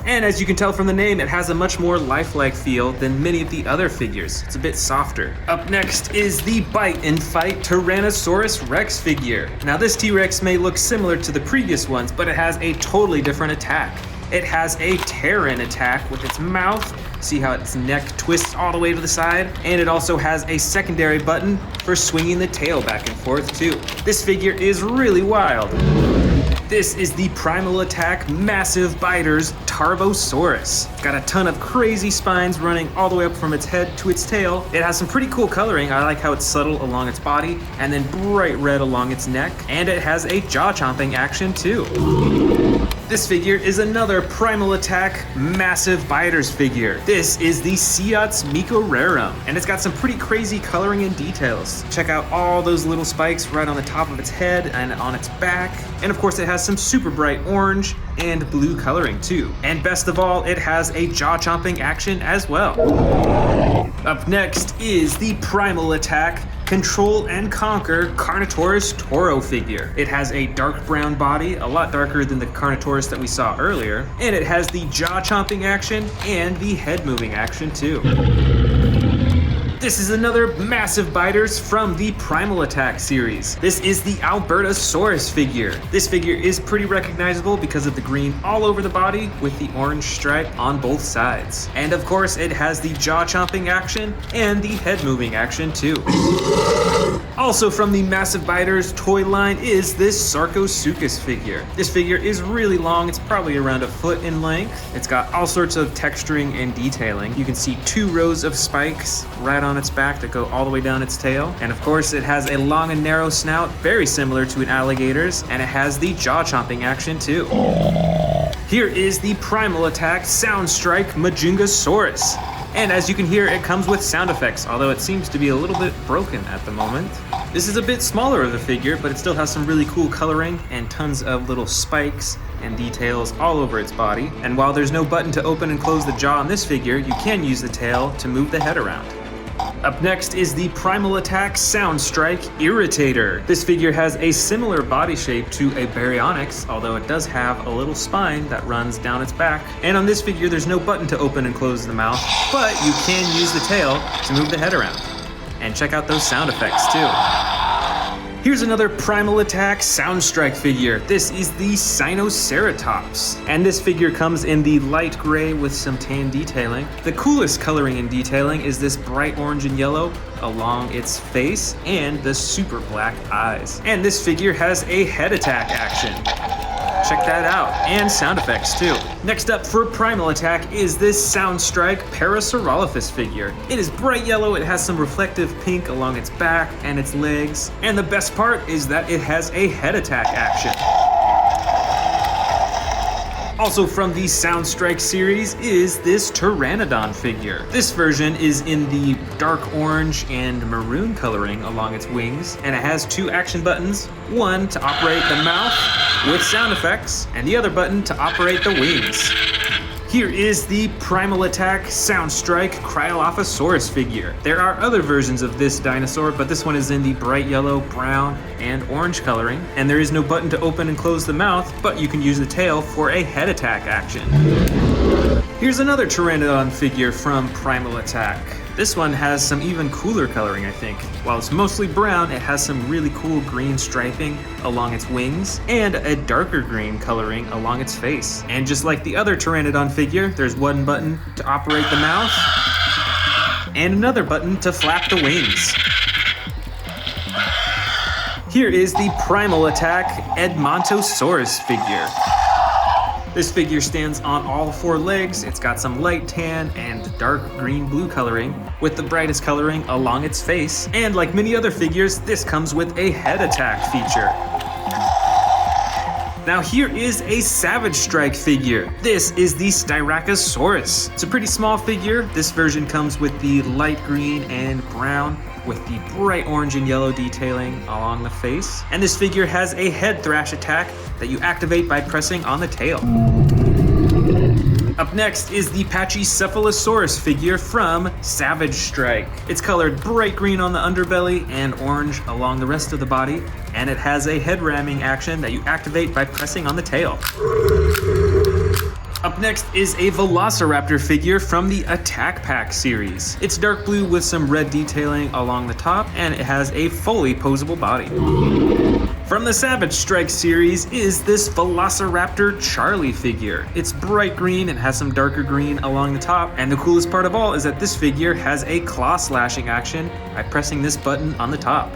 Speaker 2: and as you can tell from the name, it has a much more lifelike feel than many of the other figures. It's a bit softer. Up next is the Bite and Fight Tyrannosaurus Rex figure. Now this T-Rex may look similar to the previous ones, but it has a totally different attack. It has a tear-in attack with its mouth. See how its neck twists all the way to the side? And it also has a secondary button for swinging the tail back and forth too. This figure is really wild. This is the Primal Attack Massive Biters Tarbosaurus. It's got a ton of crazy spines running all the way up from its head to its tail. It has some pretty cool coloring. I like how it's subtle along its body and then bright red along its neck. And it has a jaw-chomping action too. This figure is another Primal Attack Massive Biters figure. This is the Seats Microrarum, and it's got some pretty crazy coloring and details. Check out all those little spikes right on the top of its head and on its back. And of course it has some super bright orange and blue coloring too. And best of all, it has a jaw-chomping action as well. Up next is the Primal Attack Control and Conquer Carnotaurus Toro figure. It has a dark brown body, a lot darker than the Carnotaurus that we saw earlier, and it has the jaw-chomping action and the head-moving action too. This is another massive biters from the Primal Attack series. This is the Albertosaurus figure. This figure is pretty recognizable because of the green all over the body with the orange stripe on both sides. And of course, it has the jaw-chomping action and the head-moving action too. Also from the Massive Biters toy line is this Sarcosuchus figure. This figure is really long, it's probably around a foot in length. It's got all sorts of texturing and detailing. You can see 2 rows of spikes right on its back that go all the way down its tail. And of course it has a long and narrow snout, very similar to an alligator's, and it has the jaw-chomping action too. Here is the Primal Attack Sound Strike Majungasaurus. And as you can hear, it comes with sound effects, although it seems to be a little bit broken at the moment. This is a bit smaller of a figure, but it still has some really cool coloring and tons of little spikes and details all over its body. And while there's no button to open and close the jaw on this figure, you can use the tail to move the head around. Up next is the Primal Attack Sound Strike Irritator. This figure has a similar body shape to a Baryonyx, although it does have a little spine that runs down its back. And on this figure, there's no button to open and close the mouth, but you can use the tail to move the head around. And check out those sound effects too. Here's another Primal Attack Sound Strike figure. This is the Inostrancevia, and this figure comes in the light gray with some tan detailing. The coolest coloring and detailing is this bright orange and yellow along its face and the super black eyes. And this figure has a head attack action. Check that out, and sound effects too. Next up for Primal Attack is this Sound Strike Parasaurolophus figure. It is bright yellow, it has some reflective pink along its back and its legs, and the best part is that it has a head attack action. Also from the Sound Strike series is this Pteranodon figure. This version is in the dark orange and maroon coloring along its wings, and it has 2 action buttons, one to operate the mouth with sound effects, and the other button to operate the wings. Here is the Primal Attack Sound Strike Cryolophosaurus figure. There are other versions of this dinosaur, but this one is in the bright yellow, brown, and orange coloring, and there is no button to open and close the mouth, but you can use the tail for a head attack action. Here's another Pteranodon figure from Primal Attack. This one has some even cooler coloring, I think. While it's mostly brown, it has some really cool green striping along its wings and a darker green coloring along its face. And just like the other Pteranodon figure, there's one button to operate the mouth and another button to flap the wings. Here is the Primal Attack Edmontosaurus figure. This figure stands on all four legs. It's got some light tan and dark green-blue coloring, with the brightest coloring along its face. And like many other figures, this comes with a head attack feature. Now here is a Savage Strike figure. This is the Styracosaurus. It's a pretty small figure. This version comes with the light green and brown with the bright orange and yellow detailing along the face. And this figure has a head thrash attack that you activate by pressing on the tail. Up next is the Pachycephalosaurus figure from Savage Strike. It's colored bright green on the underbelly and orange along the rest of the body, and it has a head ramming action that you activate by pressing on the tail. Up next is a Velociraptor figure from the Attack Pack series. It's dark blue with some red detailing along the top, and it has a fully posable body. From the Savage Strike series is this Velociraptor Charlie figure. It's bright green and has some darker green along the top, and the coolest part of all is that this figure has a claw slashing action by pressing this button on the top.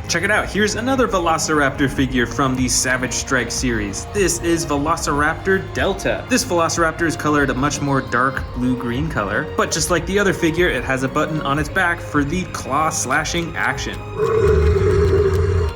Speaker 2: Check it out, here's another Velociraptor figure from the Savage Strike series. This is Velociraptor Delta. This Velociraptor is colored a much more dark blue-green color, but just like the other figure, it has a button on its back for the claw slashing action.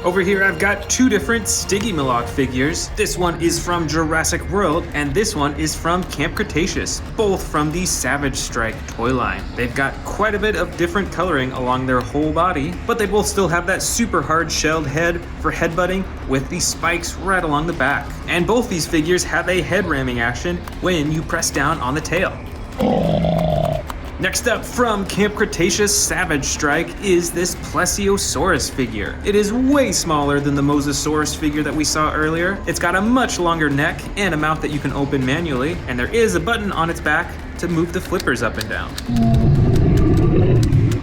Speaker 2: Over here I've got two different Stygimoloch figures. This one is from Jurassic World, and this one is from Camp Cretaceous, both from the Savage Strike toy line. They've got quite a bit of different coloring along their whole body, but they both still have that super hard shelled head for headbutting with the spikes right along the back. And both these figures have a head ramming action when you press down on the tail. Next up from Camp Cretaceous Savage Strike is this Plesiosaurus figure. It is way smaller than the Mosasaurus figure that we saw earlier. It's got a much longer neck and a mouth that you can open manually, and there is a button on its back to move the flippers up and down.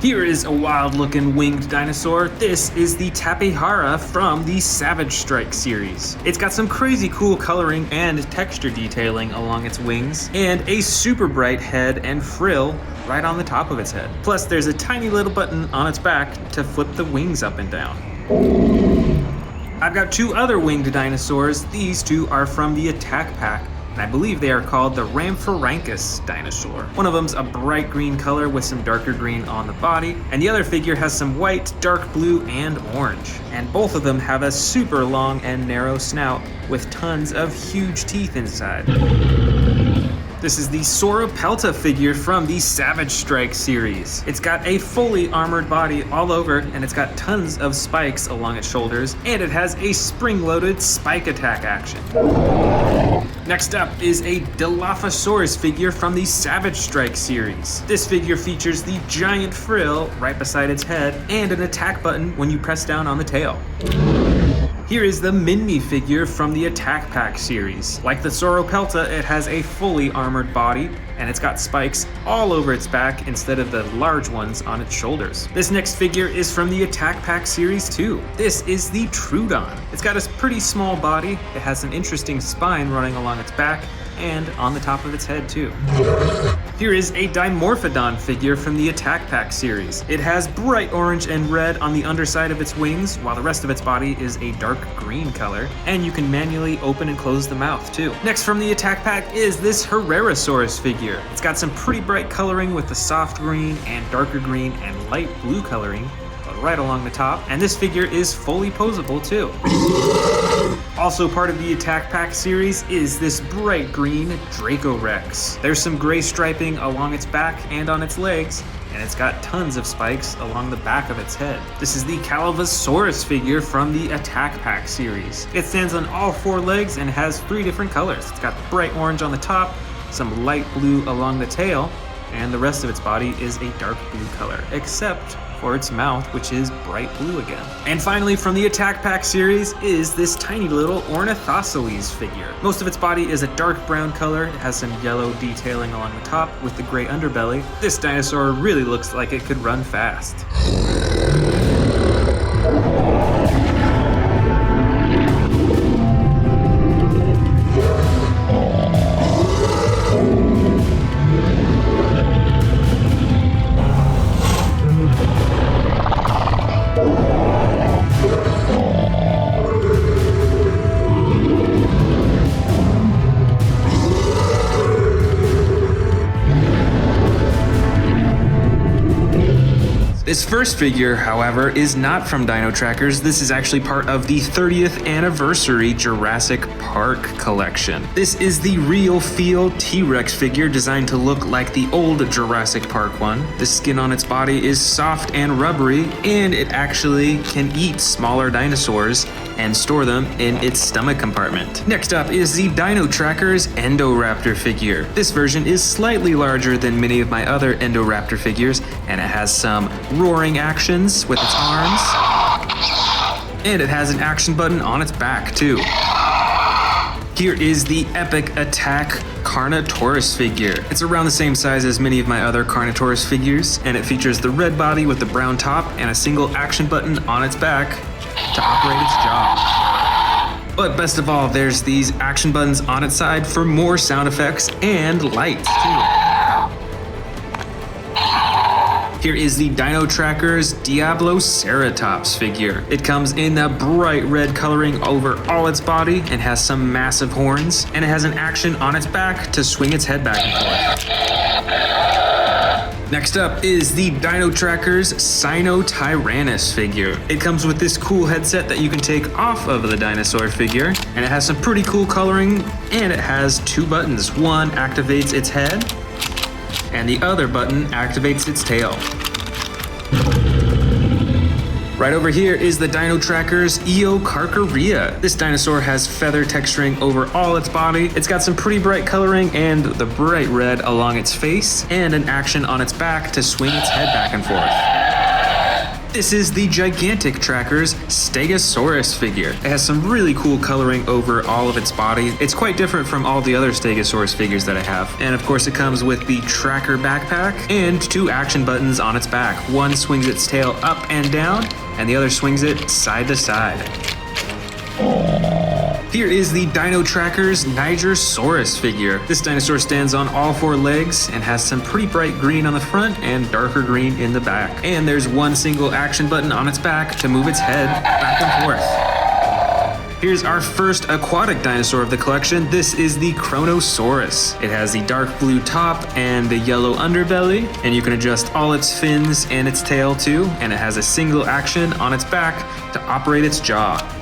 Speaker 2: Here is a wild-looking winged dinosaur. This is the Tapejara from the Savage Strike series. It's got some crazy cool coloring and texture detailing along its wings, and a super bright head and frill right on the top of its head. Plus, there's a tiny little button on its back to flip the wings up and down. I've got two other winged dinosaurs. These two are from the Attack Pack, and I believe they are called the Rhamphorhynchus dinosaur. One of them's a bright green color with some darker green on the body, and the other figure has some white, dark blue, and orange. And both of them have a super long and narrow snout with tons of huge teeth inside. This is the Sauropelta figure from the Savage Strike series. It's got a fully armored body all over, and it's got tons of spikes along its shoulders, and it has a spring-loaded spike attack action. Next up is a Dilophosaurus figure from the Savage Strike series. This figure features the giant frill right beside its head and an attack button when you press down on the tail. Here is the Minmi figure from the Attack Pack series. Like the Sauropelta, it has a fully armored body, and it's got spikes all over its back instead of the large ones on its shoulders. This next figure is from the Attack Pack series too. This is the Troodon. It's got a pretty small body, it has an interesting spine running along its back, and on the top of its head too. Here is a Dimorphodon figure from the Attack Pack series. It has bright orange and red on the underside of its wings, while the rest of its body is a dark green color, and you can manually open and close the mouth too. Next from the Attack Pack is this Herrerasaurus figure. It's got some pretty bright coloring with the soft green and darker green and light blue coloring right along the top, and this figure is fully posable too. Also part of the Attack Pack series is this bright green Dracorex. There's some gray striping along its back and on its legs, and it's got tons of spikes along the back of its head. This is the Calavosaurus figure from the Attack Pack series. It stands on all four legs and has three different colors. It's got bright orange on the top, some light blue along the tail, and the rest of its body is a dark blue color, except for its mouth, which is bright blue again. And finally, from the Attack Pack series is this tiny little Ornithoceles figure. Most of its body is a dark brown color. It has some yellow detailing along the top with the gray underbelly. This dinosaur really looks like it could run fast. This first figure, however, is not from Dino Trackers. This is actually part of the 30th anniversary Jurassic Park collection. This is the real feel T-Rex figure designed to look like the old Jurassic Park one. The skin on its body is soft and rubbery, and it actually can eat smaller dinosaurs and store them in its stomach compartment. Next up is the Dino Trackers Endoraptor figure. This version is slightly larger than many of my other Endoraptor figures, and it has some roaring actions with its arms, and it has an action button on its back too. Here is the Epic Attack Carnotaurus figure. It's around the same size as many of my other Carnotaurus figures, and it features the red body with the brown top and a single action button on its back to operate its jaw. But best of all, there's these action buttons on its side for more sound effects and lights too. Here is the Dino Trackers Diabloceratops figure. It comes in a bright red coloring over all its body and has some massive horns, and it has an action on its back to swing its head back and forth. Next up is the Dino Trackers Sinotyrannus figure. It comes with this cool headset that you can take off of the dinosaur figure, and it has some pretty cool coloring, and it has two buttons. One activates its head, and the other button activates its tail. Right over here is the Dino Trackers Eocarcharia. This dinosaur has feather texturing over all its body. It's got some pretty bright coloring and the bright red along its face, and an action on its back to swing its head back and forth. This is the Gigantic Trackers Stegosaurus figure. It has some really cool coloring over all of its body. It's quite different from all the other Stegosaurus figures that I have. And of course it comes with the Tracker backpack and two action buttons on its back. One swings its tail up and down, and the other swings it side to side. Here is the Dino Trackers Nigersaurus figure. This dinosaur stands on all four legs and has some pretty bright green on the front and darker green in the back. And there's one single action button on its back to move its head back and forth. Here's our first aquatic dinosaur of the collection. This is the Kronosaurus. It has the dark blue top and the yellow underbelly, and you can adjust all its fins and its tail too, and it has a single action on its back to operate its jaw.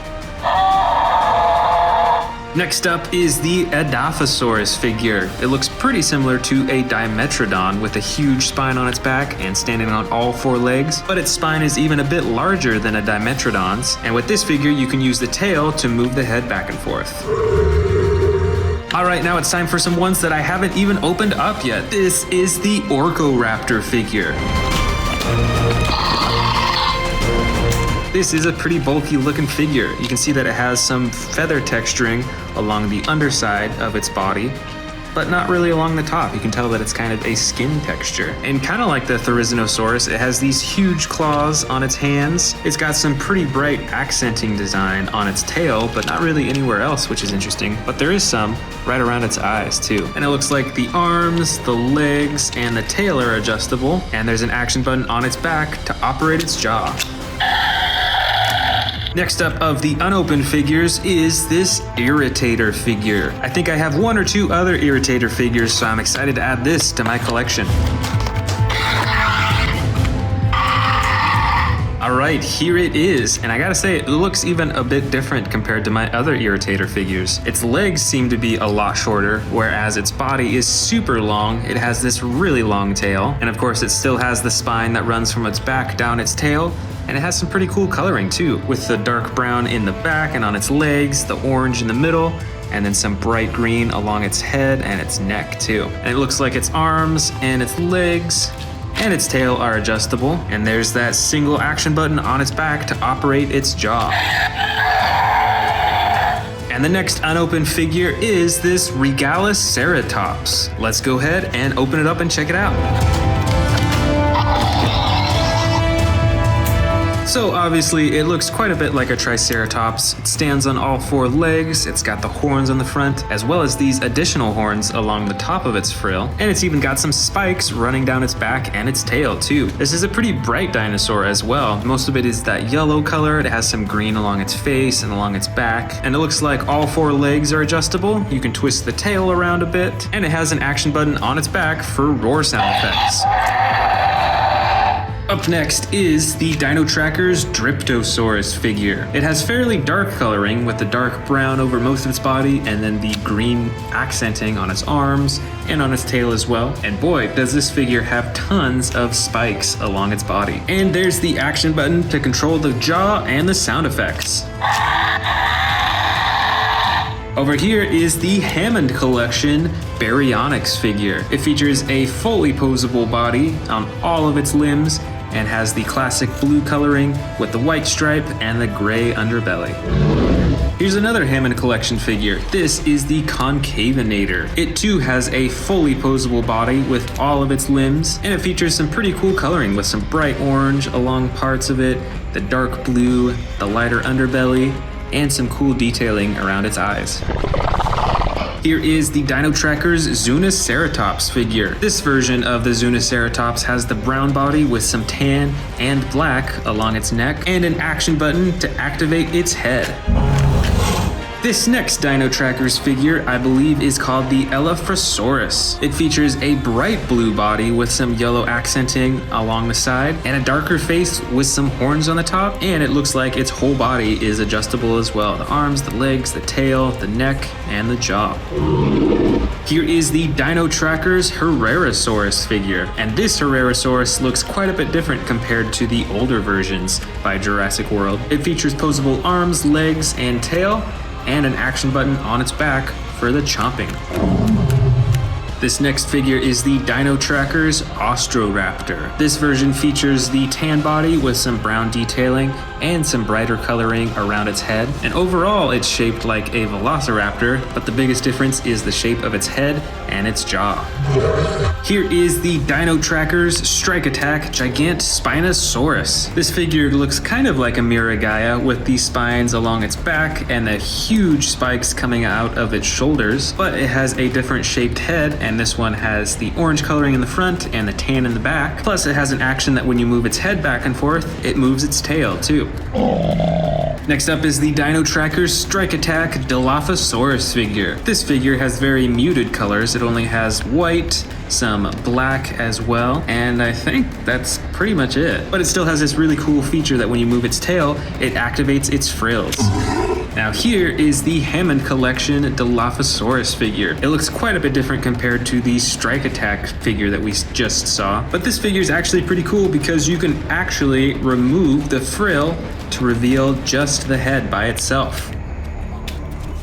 Speaker 2: Next up is the Edaphosaurus figure. It looks pretty similar to a Dimetrodon with a huge spine on its back and standing on all four legs, but its spine is even a bit larger than a Dimetrodon's, and with this figure you can use the tail to move the head back and forth. Alright, now it's time for some ones that I haven't even opened up yet. This is the Orcoraptor figure. This is a pretty bulky looking figure. You can see that it has some feather texturing along the underside of its body, but not really along the top. You can tell that it's kind of a skin texture. And kind of like the Thrasher, it has these huge claws on its hands. It's got some pretty bright accenting design on its tail, but not really anywhere else, which is interesting. But there is some right around its eyes too. And it looks like the arms, the legs, and the tail are adjustable, and there's an action button on its back to operate its jaw. Next up of the unopened figures is this Irritator figure. I think I have one or two other Irritator figures, so I'm excited to add this to my collection. Alright, here it is, and I gotta say, it looks even a bit different compared to my other Irritator figures. Its legs seem to be a lot shorter, whereas its body is super long. It has this really long tail, and of course it still has the spine that runs from its back down its tail, and it has some pretty cool coloring too, with the dark brown in the back and on its legs, the orange in the middle, and then some bright green along its head and its neck too. And it looks like its arms and its legs and its tail are adjustable, and there's that single action button on its back to operate its jaw. And the next unopened figure is this Regaliceratops. Let's go ahead and open it up and check it out. So obviously it looks quite a bit like a Triceratops. It stands on all four legs, it's got the horns on the front, as well as these additional horns along the top of its frill, and it's even got some spikes running down its back and its tail too. This is a pretty bright dinosaur as well. Most of it is that yellow color, it has some green along its face and along its back, and it looks like all four legs are adjustable. You can twist the tail around a bit, and it has an action button on its back for roar sound effects. Up next is the Dino Trackers Dryptosaurus figure. It has fairly dark coloring with the dark brown over most of its body and then the green accenting on its arms and on its tail as well. And boy, does this figure have tons of spikes along its body. And there's the action button to control the jaw and the sound effects. Over here is the Hammond Collection Baryonyx figure. It features a fully posable body on all of its limbs and has the classic blue coloring with the white stripe and the gray underbelly. Here's another Hammond Collection figure. This is the Concavinator. It too has a fully posable body with all of its limbs, and it features some pretty cool coloring with some bright orange along parts of it, the dark blue, the lighter underbelly, and some cool detailing around its eyes. Here is the Dino Trackers Zuniceratops figure. This version of the Zuniceratops has the brown body with some tan and black along its neck and an action button to activate its head. This next Dino Trackers figure, I believe, is called the Eotriceratops. It features a bright blue body with some yellow accenting along the side and a darker face with some horns on the top, and it looks like its whole body is adjustable as well. The arms, the legs, the tail, the neck, and the jaw. Here is the Dino Trackers Herrerasaurus figure, and this Herrerasaurus looks quite a bit different compared to the older versions by Jurassic World. It features posable arms, legs, and tail, and an action button on its back for the chomping. This next figure is the Dino Trackers Austroraptor. This version features the tan body with some brown detailing and some brighter coloring around its head. And overall, it's shaped like a Velociraptor, but the biggest difference is the shape of its head and its jaw. Here is the Dino Trackers Strike Attack Gigant Spinosaurus. This figure looks kind of like a Miragaia with the spines along its back and the huge spikes coming out of its shoulders, but it has a different shaped head, and this one has the orange coloring in the front and the tan in the back. Plus it has an action that when you move its head back and forth, it moves its tail too. Next up is the Dino Trackers Strike Attack Dilophosaurus figure. This figure has very muted colors. It only has white, some black as well, and I think that's pretty much it. But it still has this really cool feature that when you move its tail, it activates its frills. Now here is the Hammond Collection Dilophosaurus figure. It looks quite a bit different compared to the Strike Attack figure that we just saw, but this figure is actually pretty cool because you can actually remove the frill to reveal just the head by itself,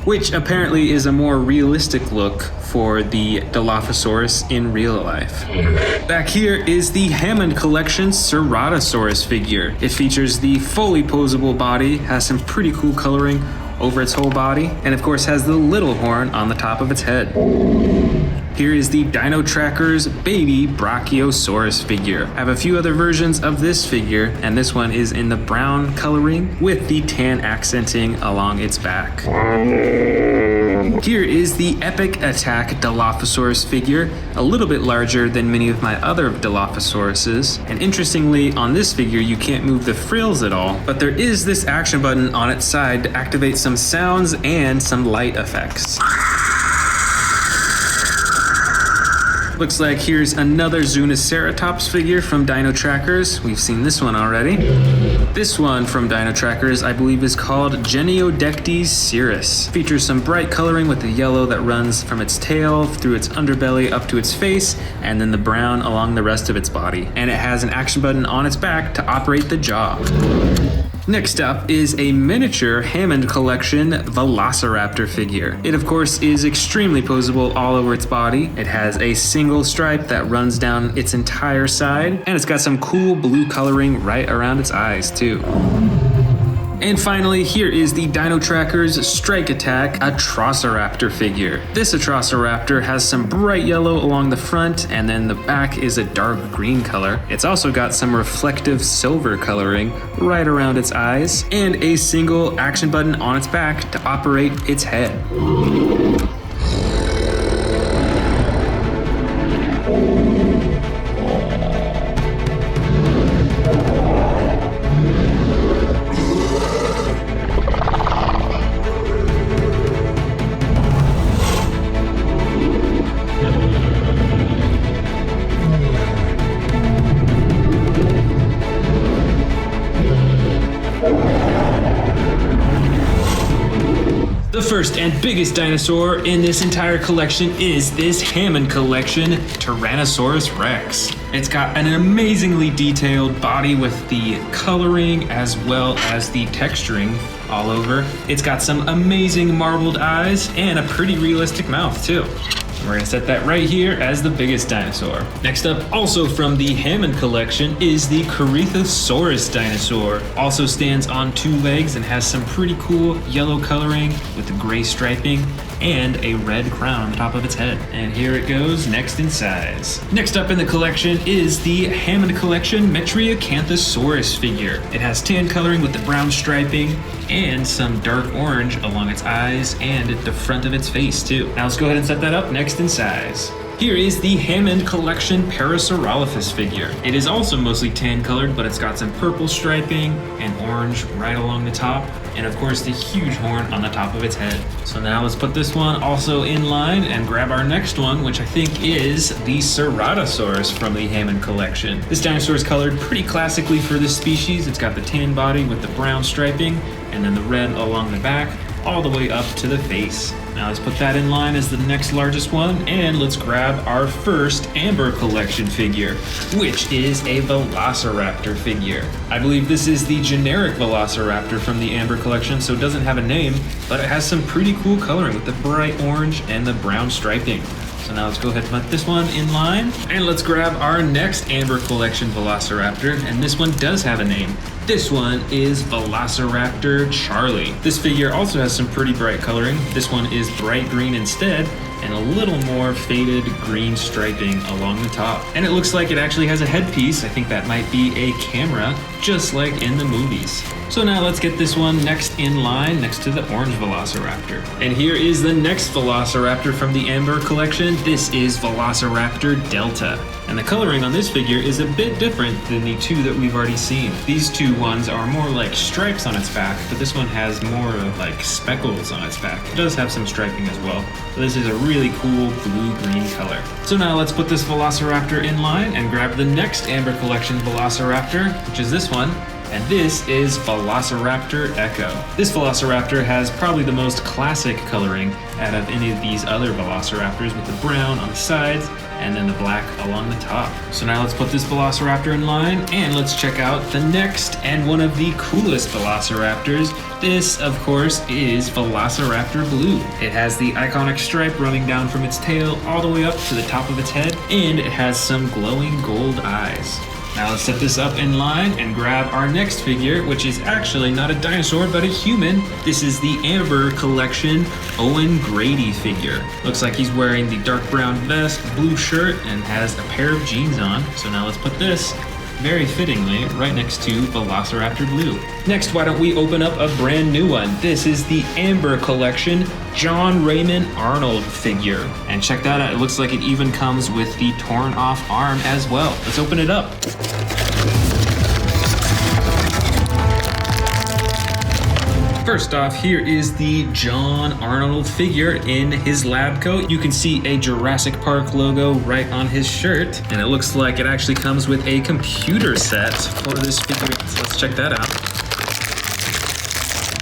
Speaker 2: which apparently is a more realistic look for the Dilophosaurus in real life. Back here is the Hammond Collection Ceratosaurus figure. It features the fully posable body, has some pretty cool coloring over its whole body, and of course has the little horn on the top of its head. Here is the Dino Trackers Baby Brachiosaurus figure. I have a few other versions of this figure, and this one is in the brown coloring with the tan accenting along its back. Here is the Epic Attack Dilophosaurus figure, a little bit larger than many of my other Dilophosauruses. And interestingly, on this figure, you can't move the frills at all, but there is this action button on its side to activate some sounds and some light effects. Looks like here's another Zuniceratops figure from Dino Trackers. We've seen this one already. This one from Dino Trackers, I believe, is called Geniodectes cirrus. Features some bright coloring with the yellow that runs from its tail through its underbelly up to its face, and then the brown along the rest of its body. And it has an action button on its back to operate the jaw. Next up is a miniature Hammond collection Velociraptor figure. It of course is extremely posable all over its body. It has a single stripe that runs down its entire side, and it's got some cool blue coloring right around its eyes too. And finally, here is the Dino Trackers Strike Attack Eotriceratops figure. This Eotriceratops has some bright yellow along the front, and then the back is a dark green color. It's also got some reflective silver coloring right around its eyes, and a single action button on its back to operate its head. The first and biggest dinosaur in this entire collection is this Hammond collection, Tyrannosaurus Rex. It's got an amazingly detailed body with the coloring as well as the texturing all over. It's got some amazing marbled eyes and a pretty realistic mouth too. We're gonna set that right here as the biggest dinosaur. Next up, also from the Hammond collection, is the Cretaceous dinosaur. Also stands on 2 legs and has some pretty cool yellow coloring with the gray striping and a red crown on the top of its head. And here it goes, next in size. Next up in the collection is the Hammond collection Metriacanthosaurus figure. It has tan coloring with the brown striping and some dark orange along its eyes and at the front of its face too. Now let's go ahead and set that up next in size. Here is the Hammond collection Proceratosaurus figure. It is also mostly tan colored, but it's got some purple striping and orange right along the top, and of course the huge horn on the top of its head. So now let's put this one also in line and grab our next one, which I think is the Ceratosaurus from the Hammond collection. This dinosaur is colored pretty classically for this species. It's got the tan body with the brown striping and then the red along the back, all the way up to the face. Now let's put that in line as the next largest one, and let's grab our first Amber collection figure, which is a Velociraptor figure. I believe this is the generic Velociraptor from the Amber collection, so it doesn't have a name, but it has some pretty cool coloring with the bright orange and the brown striping. So now let's go ahead and put this one in line, and let's grab our next Amber collection Velociraptor, and this one does have a name. This one is Velociraptor Charlie. This figure also has some pretty bright coloring. This one is bright green instead, and a little more faded green striping along the top. And it looks like it actually has a headpiece. I think that might be a camera, just like in the movies. So now let's get this one next in line next to the orange Velociraptor. And here is the next Velociraptor from the Amber collection. This is Velociraptor Delta. And the coloring on this figure is a bit different than the 2 that we've already seen. These 2 ones are more like stripes on its back, but this one has more of like speckles on its back. It does have some striping as well. So this is a really cool blue-green color. So now let's put this Velociraptor in line and grab the next Amber collection Velociraptor, which is this one. And this is Velociraptor Echo. This Velociraptor has probably the most classic coloring out of any of these other Velociraptors, with the brown on the sides and then the black along the top. So now let's put this Velociraptor in line and let's check out the next and one of the coolest Velociraptors. This, of course, is Velociraptor Blue. It has the iconic stripe running down from its tail all the way up to the top of its head, and it has some glowing gold eyes. Now let's set this up in line and grab our next figure, which is actually not a dinosaur, but a human. This is the Amber collection Owen Grady figure. Looks like he's wearing the dark brown vest, blue shirt, and has a pair of jeans on. So now let's put this very fittingly right next to Velociraptor Blue. Next, why don't we open up a brand new one? This is the Amber collection John Raymond Arnold figure. And check that out, it looks like it even comes with the torn off arm as well. Let's open it up. First off, here is the John Arnold figure in his lab coat. You can see a Jurassic Park logo right on his shirt, and it looks like it actually comes with a computer set for this figure. So let's check that out.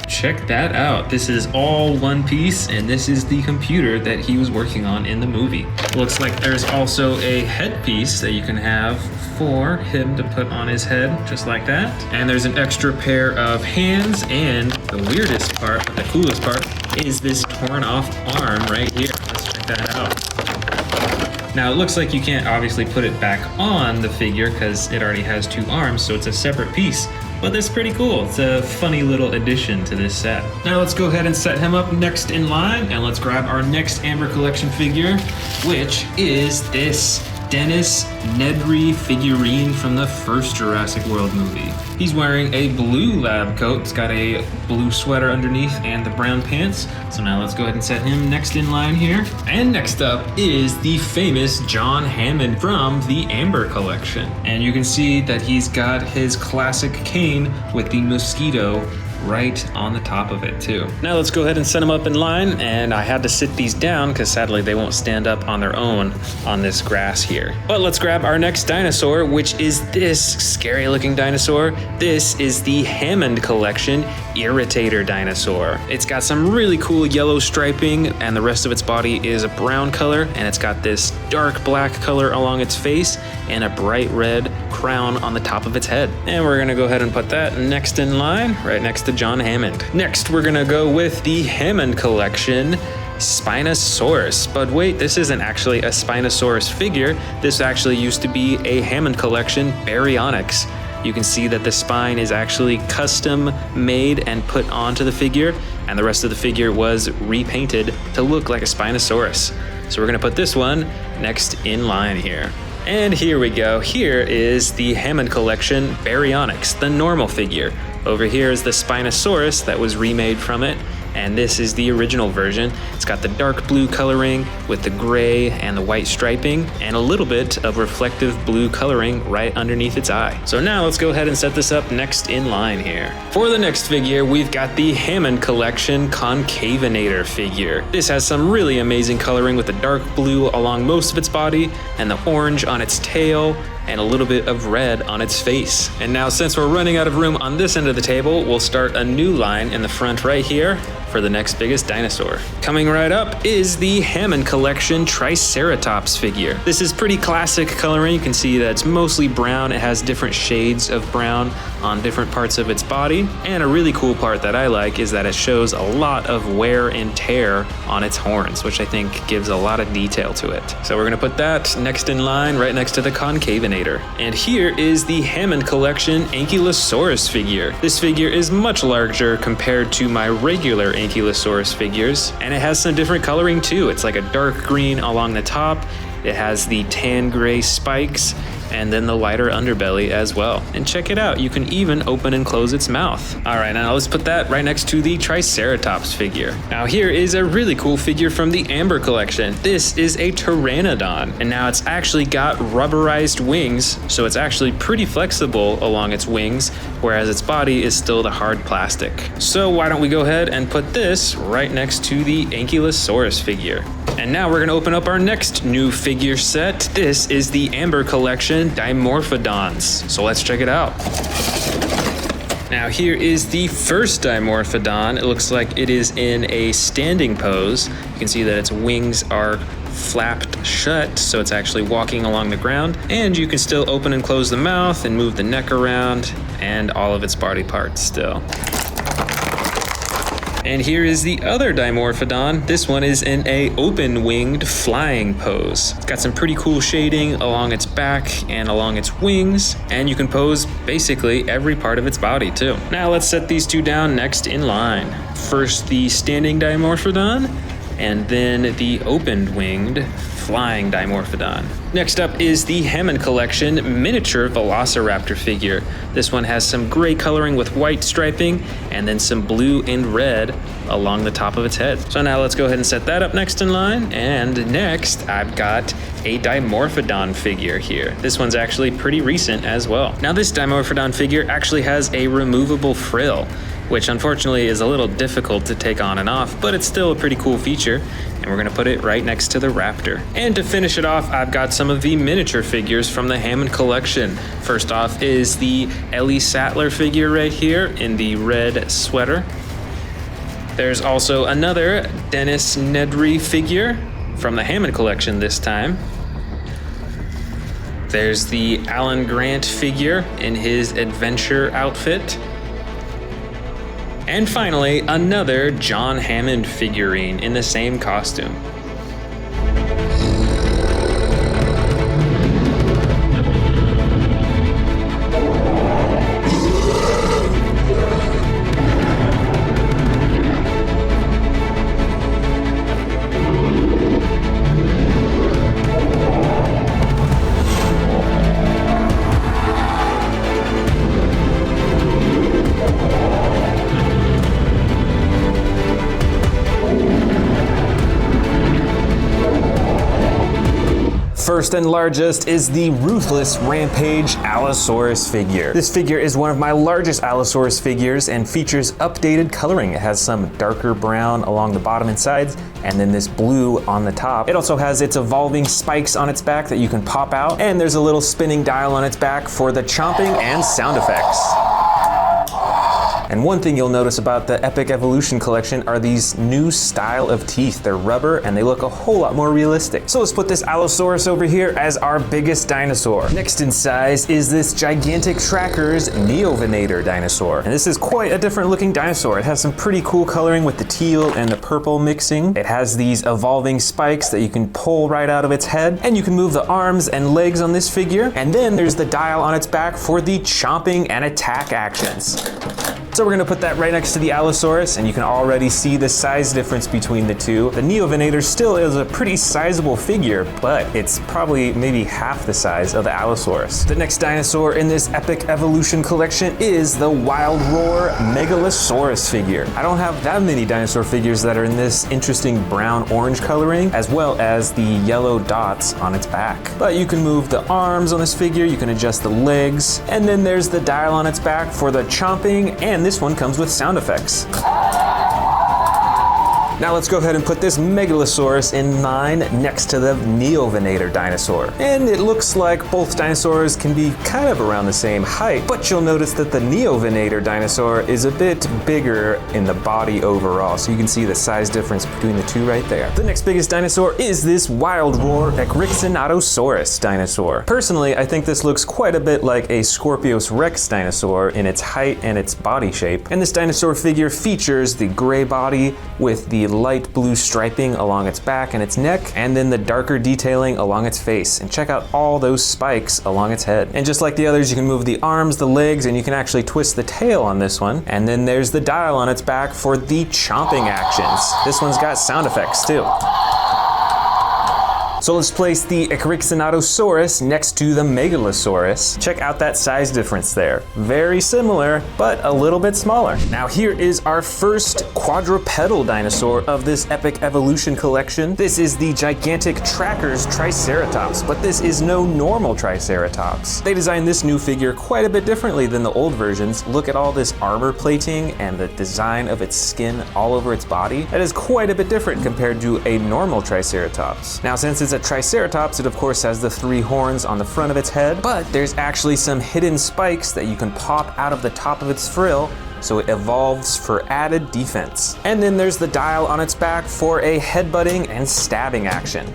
Speaker 2: Check that out. This is all one piece, and this is the computer that he was working on in the movie. Looks like there's also a headpiece that you can have for him to put on his head, just like that. And there's an extra pair of hands, and the weirdest part, the coolest part, is this torn off arm right here. Let's check that out. Now it looks like you can't obviously put it back on the figure because it already has 2 arms, so it's a separate piece. But that's pretty cool. It's a funny little addition to this set. Now let's go ahead and set him up next in line, and let's grab our next Amber Collection figure, which is this Dennis Nedry figurine from the first Jurassic World movie. He's wearing a blue lab coat. It's got a blue sweater underneath and the brown pants. So now let's go ahead and set him next in line here. And next up is the famous John Hammond from the Amber Collection. And you can see that he's got his classic cane with the mosquito right on the top of it too. Now let's go ahead and set them up in line, and I had to sit these down because sadly they won't stand up on their own on this grass here. But let's grab our next dinosaur, which is this scary looking dinosaur. This is the Hammond Collection Irritator Dinosaur. It's got some really cool yellow striping, and the rest of its body is a brown color, and it's got this dark black color along its face and a bright red crown on the top of its head. And we're gonna go ahead and put that next in line, right next to John Hammond. Next, we're gonna go with the Hammond Collection Spinosaurus. But wait, this isn't actually a Spinosaurus figure. This actually used to be a Hammond Collection Baryonyx. You can see that the spine is actually custom made and put onto the figure, and the rest of the figure was repainted to look like a Spinosaurus. So we're gonna put this one next in line here. And here we go. Here is the Hammond Collection Baryonyx, the normal figure. Over here is the Spinosaurus that was remade from it, and this is the original version. It's got the dark blue coloring with the gray and the white striping, and a little bit of reflective blue coloring right underneath its eye. So now let's go ahead and set this up next in line here. For the next figure, we've got the Hammond Collection Concavinator figure. This has some really amazing coloring with the dark blue along most of its body, and the orange on its tail, and a little bit of red on its face. And now, since we're running out of room on this end of the table, we'll start a new line in the front right here for the next biggest dinosaur. Coming right up is the Hammond Collection Triceratops figure. This is pretty classic coloring. You can see that it's mostly brown. It has different shades of brown on different parts of its body. And a really cool part that I like is that it shows a lot of wear and tear on its horns, which I think gives a lot of detail to it. So we're gonna put that next in line, right next to the Concavinator. And here is the Hammond Collection Ankylosaurus figure. This figure is much larger compared to my regular Ankylosaurus figures, and it has some different coloring too. It's like a dark green along the top. It has the tan gray spikes, and then the lighter underbelly as well. And check it out, you can even open and close its mouth. All right, now let's put that right next to the Triceratops figure. Now here is a really cool figure from the Amber Collection. This is a Pteranodon, and now it's actually got rubberized wings, so it's actually pretty flexible along its wings, whereas its body is still the hard plastic. So why don't we go ahead and put this right next to the Ankylosaurus figure. And now we're gonna open up our next new figure set. This is the Amber Collection Dimorphodons. So let's check it out. Now here is the first Dimorphodon. It looks like it is in a standing pose. You can see that its wings are flapped shut, so it's actually walking along the ground. And you can still open and close the mouth and move the neck around and all of its body parts still. And here is the other Dimorphodon. This one is in a open-winged flying pose. It's got some pretty cool shading along its back and along its wings, and you can pose basically every part of its body too. Now let's set these two down next in line. First the standing Dimorphodon, and then the open-winged flying Dimorphodon. Next up is the Hammond Collection Miniature Velociraptor figure. This one has some gray coloring with white striping, and then some blue and red along the top of its head. So now let's go ahead and set that up next in line. And next, I've got a Dimorphodon figure here. This one's actually pretty recent as well. Now this Dimorphodon figure actually has a removable frill, which unfortunately is a little difficult to take on and off, but it's still a pretty cool feature, and we're gonna put it right next to the Raptor. And to finish it off, I've got some of the miniature figures from the Hammond Collection. First off is the Ellie Sattler figure right here in the red sweater. There's also another Dennis Nedry figure from the Hammond Collection this time. There's the Alan Grant figure in his adventure outfit. And finally, another John Hammond figurine in the same costume. First and largest is the Ruthless Rampage Allosaurus figure. This figure is one of my largest Allosaurus figures and features updated coloring. It has some darker brown along the bottom and sides, and then this blue on the top. It also has its evolving spikes on its back that you can pop out, and there's a little spinning dial on its back for the chomping and sound effects. And one thing you'll notice about the Epic Evolution collection are these new style of teeth. They're rubber and they look a whole lot more realistic. So let's put this Allosaurus over here as our biggest dinosaur. Next in size is this gigantic Trackers Neovenator dinosaur. And this is quite a different looking dinosaur. It has some pretty cool coloring with the teal and the purple mixing. It has these evolving spikes that you can pull right out of its head, and you can move the arms and legs on this figure. And then there's the dial on its back for the chomping and attack actions. So we're gonna put that right next to the Allosaurus, and you can already see the size difference between the two. The Neovenator still is a pretty sizable figure, but it's probably maybe half the size of the Allosaurus. The next dinosaur in this Epic Evolution collection is the Wild Roar Megalosaurus figure. I don't have that many dinosaur figures that are in this interesting brown-orange coloring, as well as the yellow dots on its back. But you can move the arms on this figure, you can adjust the legs, and then there's the dial on its back for the chomping, and this one comes with sound effects. Now let's go ahead and put this Megalosaurus in line next to the Neovenator dinosaur. And it looks like both dinosaurs can be kind of around the same height, but you'll notice that the Neovenator dinosaur is a bit bigger in the body overall, so you can see the size difference between the two right there. The next biggest dinosaur is this Wild Roar Eotriceratops dinosaur. Personally, I think this looks quite a bit like a Scorpios Rex dinosaur in its height and its body shape. And this dinosaur figure features the gray body with the light blue striping along its back and its neck, and then the darker detailing along its face. And check out all those spikes along its head. And just like the others, you can move the arms, the legs, and you can actually twist the tail on this one. And then there's the dial on its back for the chomping actions. This one's got sound effects too. So let's place the Eotriceratops next to the Megalosaurus. Check out that size difference there. Very similar, but a little bit smaller. Now here is our first quadrupedal dinosaur of this Epic Evolution collection. This is the gigantic Trackers Triceratops, but this is no normal Triceratops. They designed this new figure quite a bit differently than the old versions. Look at all this armor plating and the design of its skin all over its body. That is quite a bit different compared to a normal Triceratops. Now since it's a Triceratops, it of course has the 3 horns on the front of its head, but there's actually some hidden spikes that you can pop out of the top of its frill, so it evolves for added defense. And then there's the dial on its back for a headbutting and stabbing action.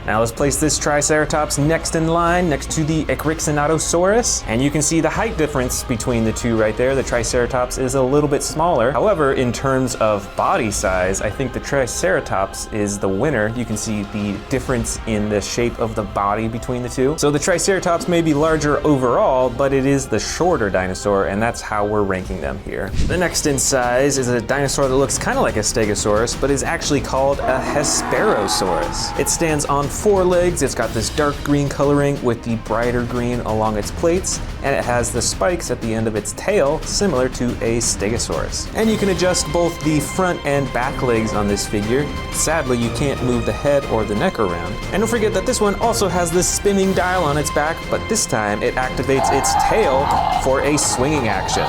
Speaker 2: Now let's place this Triceratops next in line, next to the Eotriceratops, and you can see the height difference between the two right there. The Triceratops is a little bit smaller. However, in terms of body size, I think the Triceratops is the winner. You can see the difference in the shape of the body between the two. So the Triceratops may be larger overall, but it is the shorter dinosaur, and that's how we're ranking them here. The next in size is a dinosaur that looks kind of like a Stegosaurus, but is actually called a Hesperosaurus. It stands on 4 legs, it's got this dark green coloring with the brighter green along its plates, and it has the spikes at the end of its tail, similar to a Stegosaurus. And you can adjust both the front and back legs on this figure. Sadly, you can't move the head or the neck around. And don't forget that this one also has this spinning dial on its back, but this time it activates its tail for a swinging action.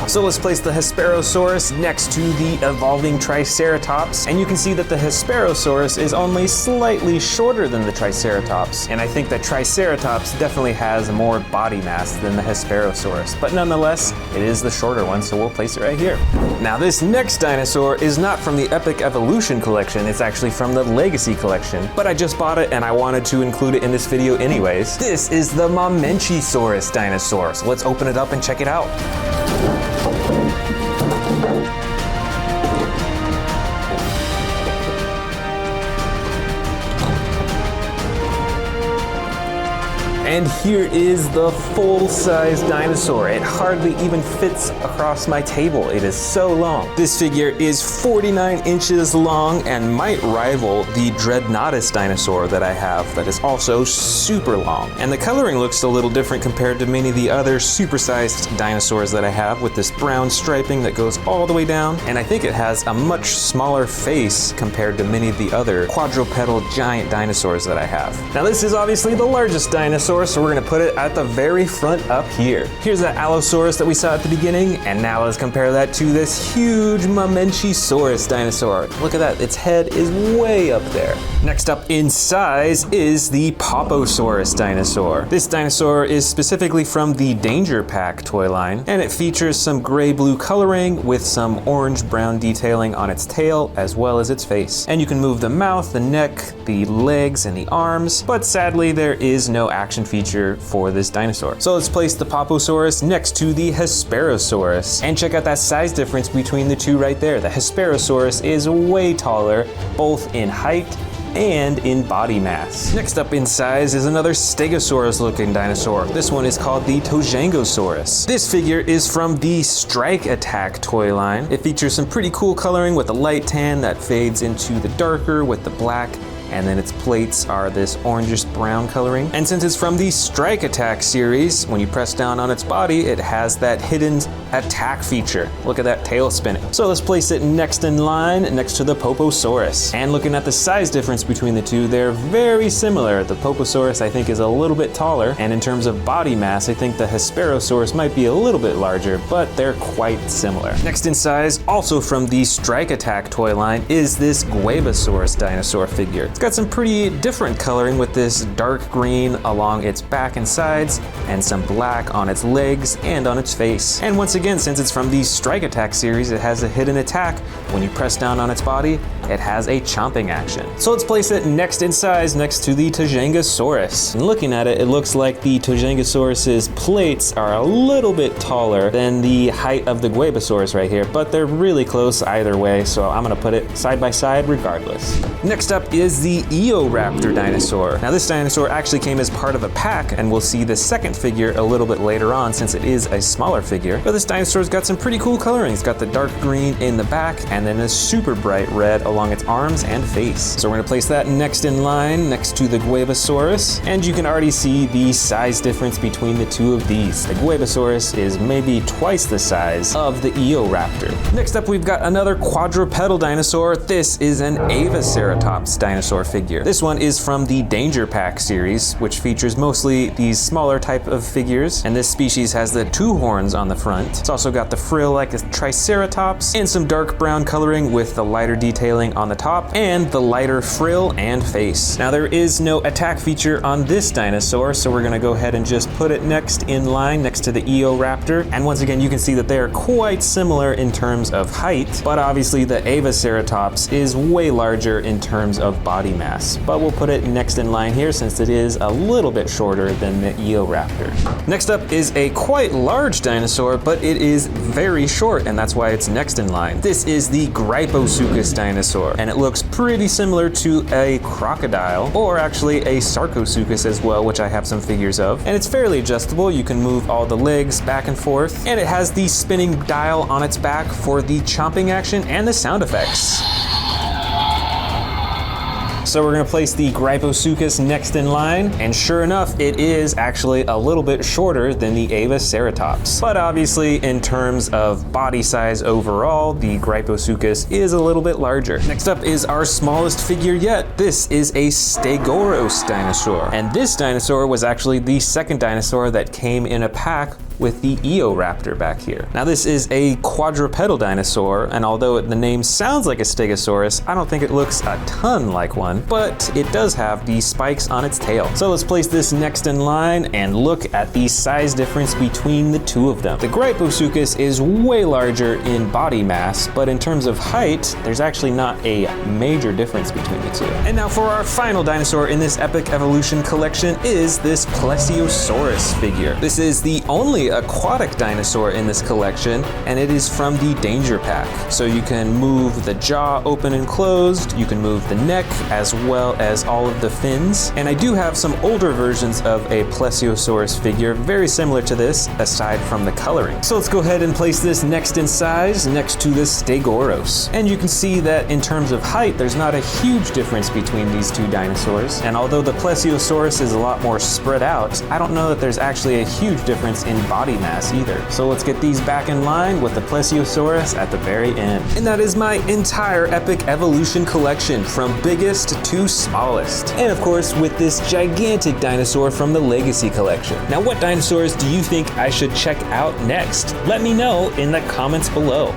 Speaker 2: So let's place the Hesperosaurus next to the evolving Triceratops, and you can see that the Hesperosaurus is only slightly shorter than the Triceratops, and I think that Triceratops definitely has more body mass than the Hesperosaurus, but nonetheless, it is the shorter one, so we'll place it right here. Now this next dinosaur is not from the Epic Evolution collection, it's actually from the Legacy collection, but I just bought it and I wanted to include it in this video anyways. This is the Mamenchisaurus dinosaur, so let's open it up and check it out. And here is the full-size dinosaur. It hardly even fits across my table. It is so long. This figure is 49 inches long and might rival the Dreadnoughtus dinosaur that I have that is also super long. And the coloring looks a little different compared to many of the other supersized dinosaurs that I have, with this brown striping that goes all the way down. And I think it has a much smaller face compared to many of the other quadrupedal giant dinosaurs that I have. Now this is obviously the largest dinosaur, so we're gonna put it at the very front up here. Here's that Allosaurus that we saw at the beginning, and now let's compare that to this huge Mamenchisaurus dinosaur. Look at that, its head is way up there. Next up in size is the Poposaurus dinosaur. This dinosaur is specifically from the Danger Pack toy line, and it features some gray-blue coloring with some orange-brown detailing on its tail as well as its face. And you can move the mouth, the neck, the legs, and the arms, but sadly there is no action feature for this dinosaur. So let's place the Poposaurus next to the Hesperosaurus and check out that size difference between the two right there. The Hesperosaurus is way taller, both in height and in body mass. Next up in size is another Stegosaurus looking dinosaur. This one is called the Tojangosaurus. This figure is from the Strike Attack toy line. It features some pretty cool coloring with a light tan that fades into the darker with the black, and then its plates are this orangish brown coloring. And since it's from the Strike Attack series, when you press down on its body, it has that hidden attack feature. Look at that tail spinning. So let's place it next in line, next to the Poposaurus. And looking at the size difference between the two, they're very similar. The Poposaurus, I think, is a little bit taller, and in terms of body mass, I think the Hesperosaurus might be a little bit larger, but they're quite similar. Next in size, also from the Strike Attack toy line, is this Guevasaurus dinosaur figure. It's got some pretty different coloring with this dark green along its back and sides, and some black on its legs and on its face. And once again, since it's from the Strike Attack series, it has a hidden attack. When you press down on its body, it has a chomping action. So let's place it next in size, next to the Tojangosaurus. And looking at it, it looks like the Tojangosaurus's plates are a little bit taller than the height of the Guevasaurus right here, but they're really close either way, so I'm gonna put it side by side regardless. Next up is the Eotriceratops dinosaur. Now this dinosaur actually came as part of a pack, and we'll see the second figure a little bit later on since it is a smaller figure. But this dinosaur's got some pretty cool coloring. It's got the dark green in the back and then a super bright red along its arms and face. So we're gonna place that next in line next to the Guevasaurus, and you can already see the size difference between the two of these. The Guevasaurus is maybe twice the size of the Eotriceratops. Next up, we've got another quadrupedal dinosaur. This is an Eotriceratops dinosaur figure. This one is from the Danger Pack series, which features mostly these smaller type of figures, and this species has the two horns on the front. It's also got the frill like a Triceratops, and some dark brown coloring with the lighter detailing on the top, and the lighter frill and face. Now there is no attack feature on this dinosaur, so we're gonna go ahead and just put it next in line next to the Eotriceratops, and once again you can see that they are quite similar in terms of height, but obviously the Eotriceratops is way larger in terms of body mass. But we'll put it next in line here since it is a little bit shorter than the Eotriceratops. Next up is a quite large dinosaur, but it is very short, and that's why it's next in line. This is the Gryposuchus dinosaur, and it looks pretty similar to a crocodile, or actually a Sarcosuchus as well, which I have some figures of. And it's fairly adjustable. You can move all the legs back and forth, and it has the spinning dial on its back for the chomping action and the sound effects. So we're gonna place the Gryposuchus next in line, and sure enough, it is actually a little bit shorter than the Eotriceratops. But obviously, in terms of body size overall, the Gryposuchus is a little bit larger. Next up is our smallest figure yet. This is a Stegosaurus dinosaur. And this dinosaur was actually the second dinosaur that came in a pack with the Eotraptor back here. Now this is a quadrupedal dinosaur, and although the name sounds like a Stegosaurus, I don't think it looks a ton like one, but it does have the spikes on its tail. So let's place this next in line and look at the size difference between the two of them. The Gryposuchus is way larger in body mass, but in terms of height, there's actually not a major difference between the two. And now for our final dinosaur in this epic evolution collection is this Plesiosaurus figure. This is the only aquatic dinosaur in this collection, and it is from the Danger Pack. So you can move the jaw open and closed, you can move the neck as well as all of the fins. And I do have some older versions of a Plesiosaurus figure very similar to this, aside from the coloring. So let's go ahead and place this next in size next to the Stegosaurus. And you can see that in terms of height, there's not a huge difference between these two dinosaurs. And although the Plesiosaurus is a lot more spread out, I don't know that there's actually a huge difference in body mass either. So let's get these back in line with the Plesiosaurus at the very end. And that is my entire epic evolution collection from biggest to smallest. And of course with this gigantic dinosaur from the Legacy collection. Now what dinosaurs do you think I should check out next? Let me know in the comments below.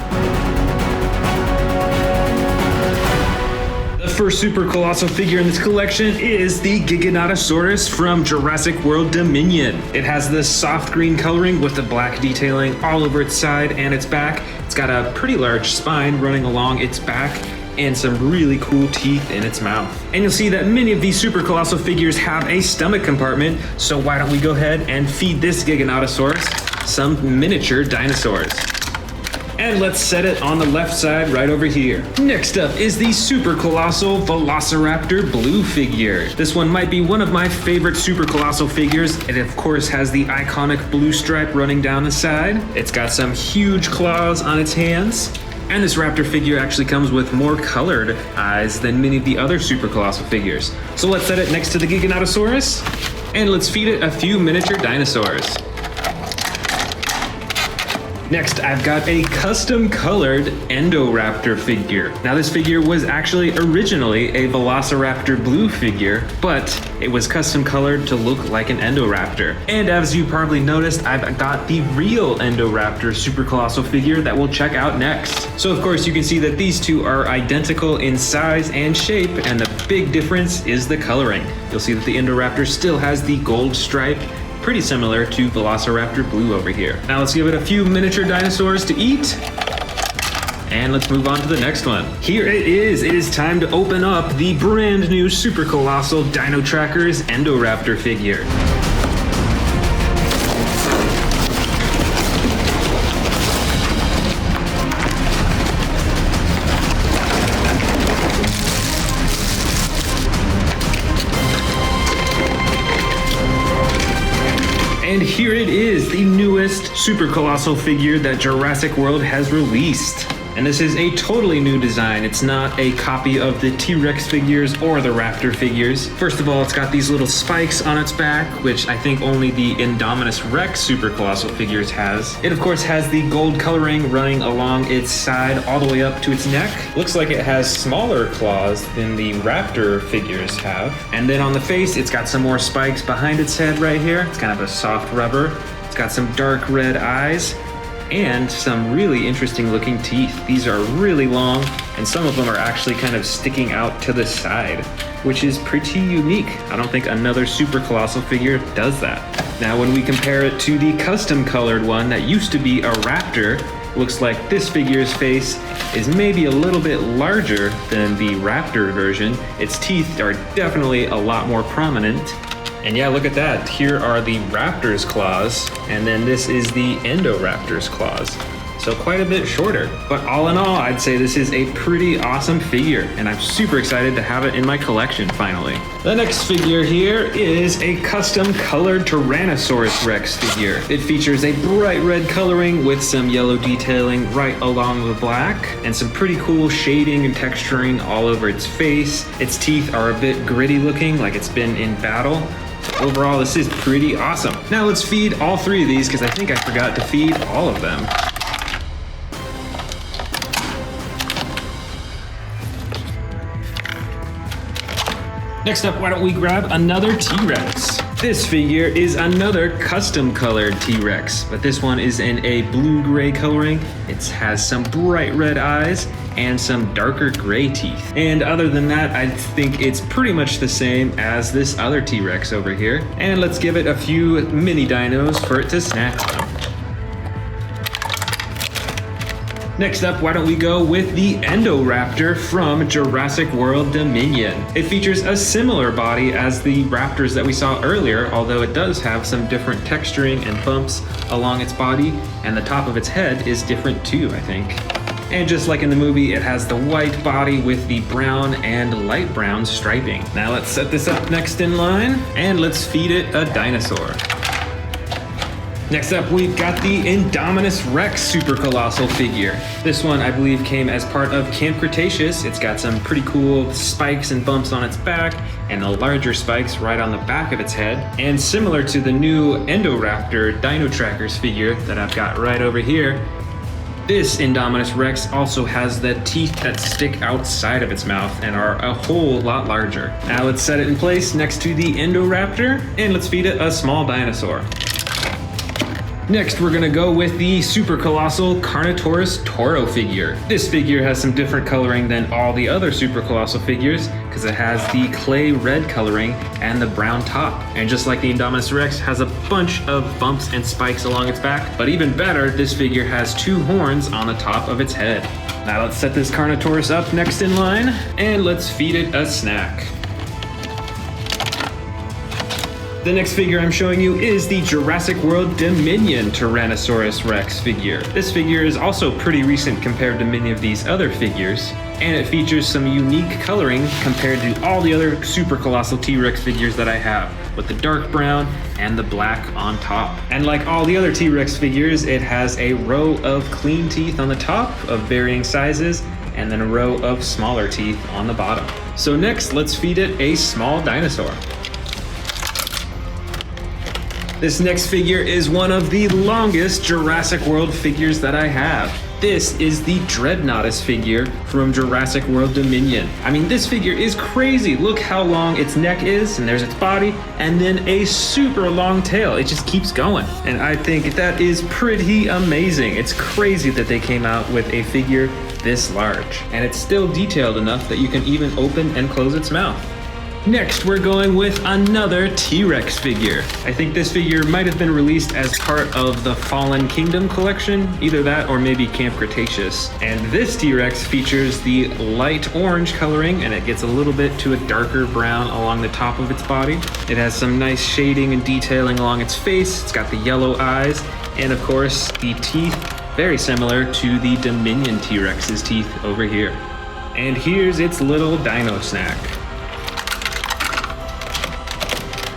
Speaker 2: The first super colossal figure in this collection is the Giganotosaurus from Jurassic World Dominion. It has this soft green coloring with the black detailing all over its side and its back. It's got a pretty large spine running along its back and some really cool teeth in its mouth. And you'll see that many of these super colossal figures have a stomach compartment, so why don't we go ahead and feed this Giganotosaurus some miniature dinosaurs. And let's set it on the left side right over here. Next up is the super colossal Velociraptor blue figure. This one might be one of my favorite super colossal figures. It of course has the iconic blue stripe running down the side. It's got some huge claws on its hands. And this raptor figure actually comes with more colored eyes than many of the other super colossal figures. So let's set it next to the Giganotosaurus and let's feed it a few miniature dinosaurs. Next, I've got a custom colored Endoraptor figure. Now this figure was actually originally a Velociraptor blue figure, but it was custom colored to look like an Endoraptor. And as you probably noticed, I've got the real Endoraptor super colossal figure that we'll check out next. So of course you can see that these two are identical in size and shape, and the big difference is the coloring. You'll see that the Endoraptor still has the gold stripe, pretty similar to Velociraptor blue over here. Now let's give it a few miniature dinosaurs to eat. And let's move on to the next one. Here it is. It is time to open up the brand new super colossal Dino Trackers Endoraptor figure. And here it is, the newest super colossal figure that Jurassic World has released. And this is a totally new design. It's not a copy of the T-Rex figures or the Raptor figures. First of all, it's got these little spikes on its back, which I think only the Indominus Rex super colossal figures has. It of course has the gold coloring running along its side all the way up to its neck. Looks like it has smaller claws than the Raptor figures have. And then on the face, it's got some more spikes behind its head right here. It's kind of a soft rubber. It's got some dark red eyes and some really interesting looking teeth. These are really long, and some of them are actually kind of sticking out to the side, which is pretty unique. I don't think another super colossal figure does that. Now when we compare it to the custom colored one that used to be a raptor, looks like this figure's face is maybe a little bit larger than the raptor version. Its teeth are definitely a lot more prominent. And yeah, look at that. Here are the raptor's claws, and then this is the Endoraptor's claws. So quite a bit shorter. But all in all, I'd say this is a pretty awesome figure, and I'm super excited to have it in my collection finally. The next figure here is a custom colored Tyrannosaurus Rex figure. It features a bright red coloring with some yellow detailing right along the black, and some pretty cool shading and texturing all over its face. Its teeth are a bit gritty looking, like it's been in battle. Overall, this is pretty awesome. Now let's feed all three of these, because I think I forgot to feed all of them. Next up, why don't we grab another T-Rex? This figure is another custom colored T-Rex, but this one is in a blue-gray coloring. It has some bright red eyes and some darker gray teeth. And other than that, I think it's pretty much the same as this other T-Rex over here. And let's give it a few mini dinos for it to snack on. Next up, why don't we go with the Endoraptor from Jurassic World Dominion. It features a similar body as the raptors that we saw earlier, although it does have some different texturing and bumps along its body, and the top of its head is different too, I think. And just like in the movie, it has the white body with the brown and light brown striping. Now let's set this up next in line, and let's feed it a dinosaur. Next up, we've got the Indominus Rex Super Colossal figure. This one, I believe, came as part of Camp Cretaceous. It's got some pretty cool spikes and bumps on its back, and the larger spikes right on the back of its head. And similar to the new Endoraptor Dino Trackers figure that I've got right over here, this Indominus Rex also has the teeth that stick outside of its mouth and are a whole lot larger. Now let's set it in place next to the Endoraptor, and let's feed it a small dinosaur. Next, we're gonna go with the Super Colossal Carnotaurus Toro figure. This figure has some different coloring than all the other Super Colossal figures because it has the clay red coloring and the brown top. And just like the Indominus Rex, has a bunch of bumps and spikes along its back. But even better, this figure has 2 horns on the top of its head. Now let's set this Carnotaurus up next in line, and let's feed it a snack. The next figure I'm showing you is the Jurassic World Dominion Tyrannosaurus Rex figure. This figure is also pretty recent compared to many of these other figures, and it features some unique coloring compared to all the other Super Colossal T-Rex figures that I have, with the dark brown and the black on top. And like all the other T-Rex figures, it has a row of clean teeth on the top of varying sizes, and then a row of smaller teeth on the bottom. So next, let's feed it a small dinosaur. This next figure is one of the longest Jurassic World figures that I have. This is the Dreadnoughtus figure from Jurassic World Dominion. I mean, this figure is crazy. Look how long its neck is, and there's its body, and then a super long tail. It just keeps going. And I think that is pretty amazing. It's crazy that they came out with a figure this large. And it's still detailed enough that you can even open and close its mouth. Next, we're going with another T-Rex figure. I think this figure might have been released as part of the Fallen Kingdom collection, either that or maybe Camp Cretaceous. And this T-Rex features the light orange coloring, and it gets a little bit to a darker brown along the top of its body. It has some nice shading and detailing along its face. It's got the yellow eyes, and of course, the teeth, very similar to the Dominion T-Rex's teeth over here. And here's its little dino snack.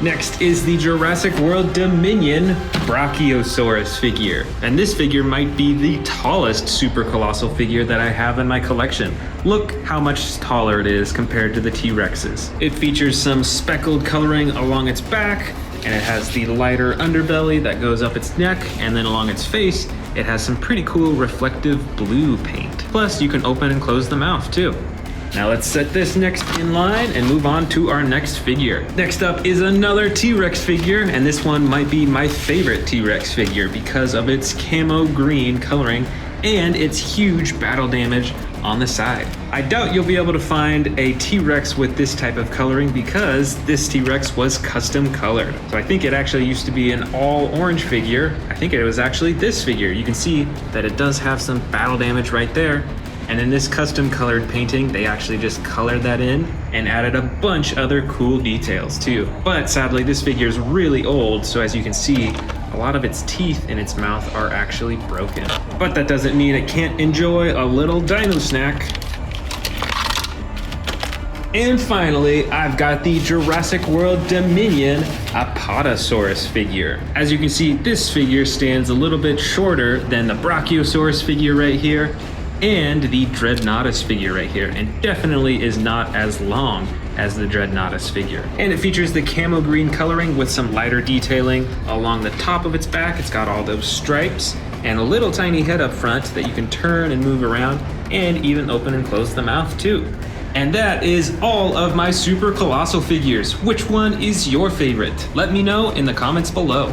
Speaker 2: Next is the Jurassic World Dominion Brachiosaurus figure. And this figure might be the tallest Super Colossal figure that I have in my collection. Look how much taller it is compared to the T-Rexes. It features some speckled coloring along its back, and it has the lighter underbelly that goes up its neck, and then along its face, it has some pretty cool reflective blue paint. Plus, you can open and close the mouth too. Now let's set this next in line and move on to our next figure. Next up is another T-Rex figure, and this one might be my favorite T-Rex figure because of its camo green coloring and its huge battle damage on the side. I doubt you'll be able to find a T-Rex with this type of coloring because this T-Rex was custom colored. So I think it actually used to be an all orange figure. I think it was actually this figure. You can see that it does have some battle damage right there. And in this custom colored painting, they actually just colored that in and added a bunch other cool details too. But sadly, this figure is really old, so as you can see, a lot of its teeth in its mouth are actually broken. But that doesn't mean it can't enjoy a little dino snack. And finally, I've got the Jurassic World Dominion Apatosaurus figure. As you can see, this figure stands a little bit shorter than the Brachiosaurus figure right here, and the Dreadnoughtus figure right here, and definitely is not as long as the Dreadnoughtus figure. And it features the camo green coloring with some lighter detailing along the top of its back. It's got all those stripes and a little tiny head up front that you can turn and move around and even open and close the mouth too. And that is all of my Super Colossal figures. Which one is your favorite? Let me know in the comments below.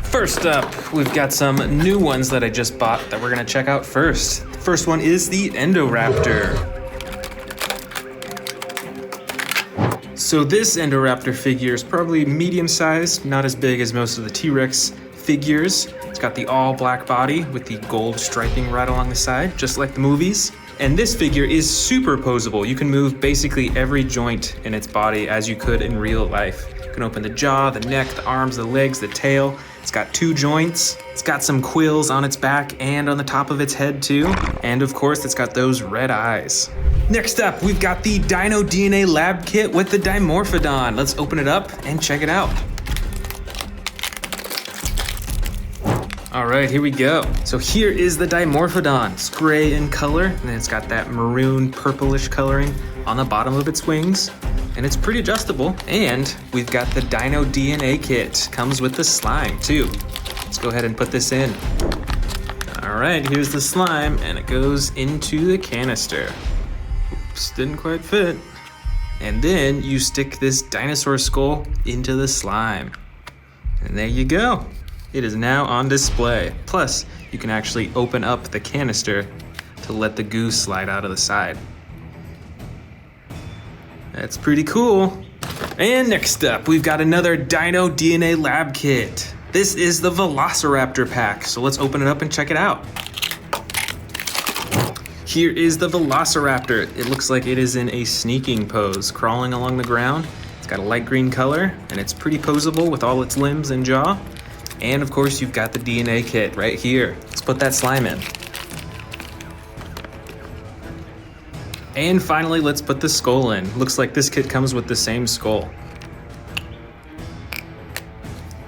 Speaker 2: First up, we've got some new ones that I just bought that we're gonna check out first. The first one is the Indoraptor. So this Indoraptor figure is probably medium sized, not as big as most of the T-Rex figures. It's got the all black body with the gold striping right along the side, just like the movies. And this figure is super posable. You can move basically every joint in its body as you could in real life. You can open the jaw, the neck, the arms, the legs, the tail. It's got 2 joints. It's got some quills on its back and on the top of its head too. And of course, it's got those red eyes. Next up, we've got the Dino DNA Lab Kit with the Dimorphodon. Let's open it up and check it out. All right, here we go. So here is the Dimorphodon. It's gray in color, and then it's got that maroon purplish coloring on the bottom of its wings. And it's pretty adjustable. And we've got the Dino DNA Kit. Comes with the slime too. Let's go ahead and put this in. All right, here's the slime, and it goes into the canister. Oops, didn't quite fit. And then you stick this dinosaur skull into the slime. And there you go. It is now on display. Plus, you can actually open up the canister to let the goo slide out of the side. That's pretty cool. And next up, we've got another Dino DNA Lab Kit. This is the Velociraptor pack, so let's open it up and check it out. Here is the Velociraptor. It looks like it is in a sneaking pose, crawling along the ground. It's got a light green color, and it's pretty posable with all its limbs and jaw. And of course, you've got the DNA kit right here. Let's put that slime in. And finally, let's put the skull in. Looks like this kit comes with the same skull.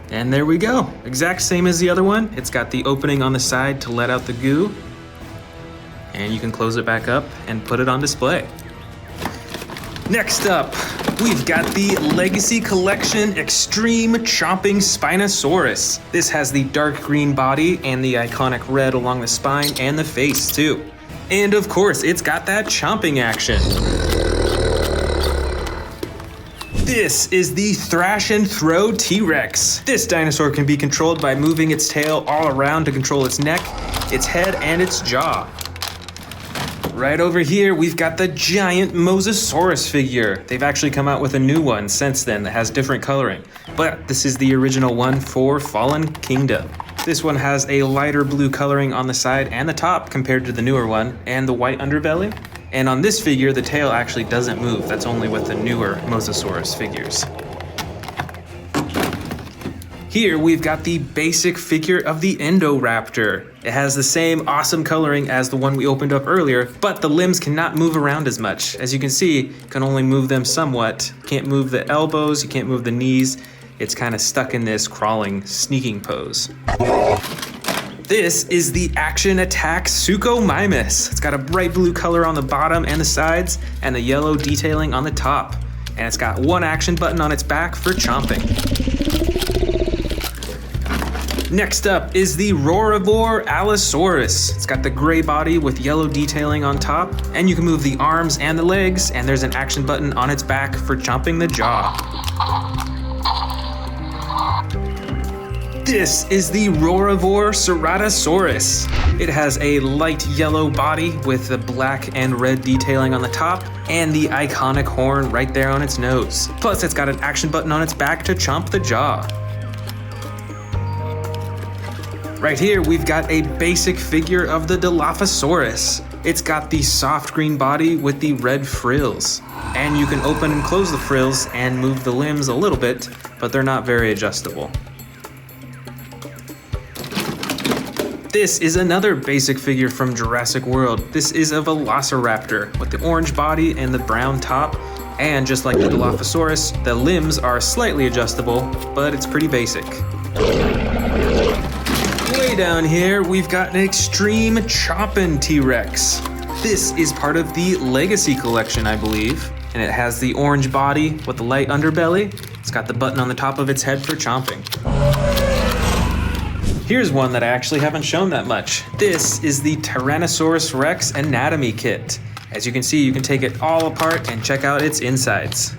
Speaker 2: And there we go. Exact same as the other one. It's got the opening on the side to let out the goo. And you can close it back up and put it on display. Next up, we've got the Legacy Collection Extreme Chomping Spinosaurus. This has the dark green body and the iconic red along the spine and the face too. And of course, it's got that chomping action. This is the Thrash and Throw T-Rex. This dinosaur can be controlled by moving its tail all around to control its neck, its head, and its jaw. Right over here, we've got the giant Mosasaurus figure. They've actually come out with a new one since then that has different coloring. But this is the original one for Fallen Kingdom. This one has a lighter blue coloring on the side and the top compared to the newer one, and the white underbelly. And on this figure, the tail actually doesn't move. That's only with the newer Mosasaurus figures. Here we've got the basic figure of the Indoraptor. It has the same awesome coloring as the one we opened up earlier, but the limbs cannot move around as much. As you can see, you can only move them somewhat. You can't move the elbows, you can't move the knees. It's kind of stuck in this crawling, sneaking pose. This is the Action Attack Suchomimus. It's got a bright blue color on the bottom and the sides, and the yellow detailing on the top. And it's got one action button on its back for chomping. Next up is the Rorivore Allosaurus. It's got the gray body with yellow detailing on top, and you can move the arms and the legs, and there's an action button on its back for chomping the jaw. This is the Rorivore Ceratosaurus. It has a light yellow body with the black and red detailing on the top and the iconic horn right there on its nose. Plus, it's got an action button on its back to chomp the jaw. Right here, we've got a basic figure of the Dilophosaurus. It's got the soft green body with the red frills. And you can open and close the frills and move the limbs a little bit, but they're not very adjustable. This is another basic figure from Jurassic World. This is a Velociraptor with the orange body and the brown top. And just like the Dilophosaurus, the limbs are slightly adjustable, but it's pretty basic. Way down here, we've got an extreme chompin' T-Rex. This is part of the Legacy collection, I believe. And it has the orange body with the light underbelly. It's got the button on the top of its head for chomping. Here's one that I actually haven't shown that much. This is the Tyrannosaurus Rex anatomy kit. As you can see, you can take it all apart and check out its insides.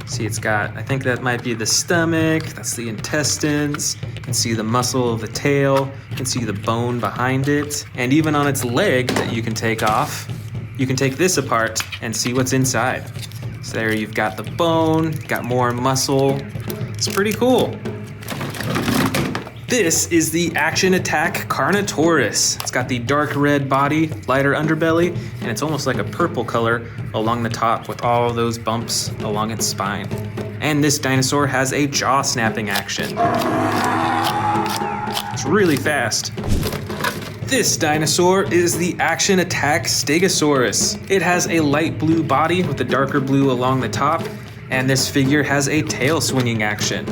Speaker 2: See, it's got, I think that might be the stomach, that's the intestines. You can see the muscle of the tail, you can see the bone behind it. And even on its leg that you can take off, you can take this apart and see what's inside. So there you've got the bone, got more muscle. It's pretty cool. This is the Action Attack Carnotaurus. It's got the dark red body, lighter underbelly, and it's almost like a purple color along the top with all those bumps along its spine. And this dinosaur has a jaw snapping action. It's really fast. This dinosaur is the Action Attack Stegosaurus. It has a light blue body with a darker blue along the top, and this figure has a tail swinging action.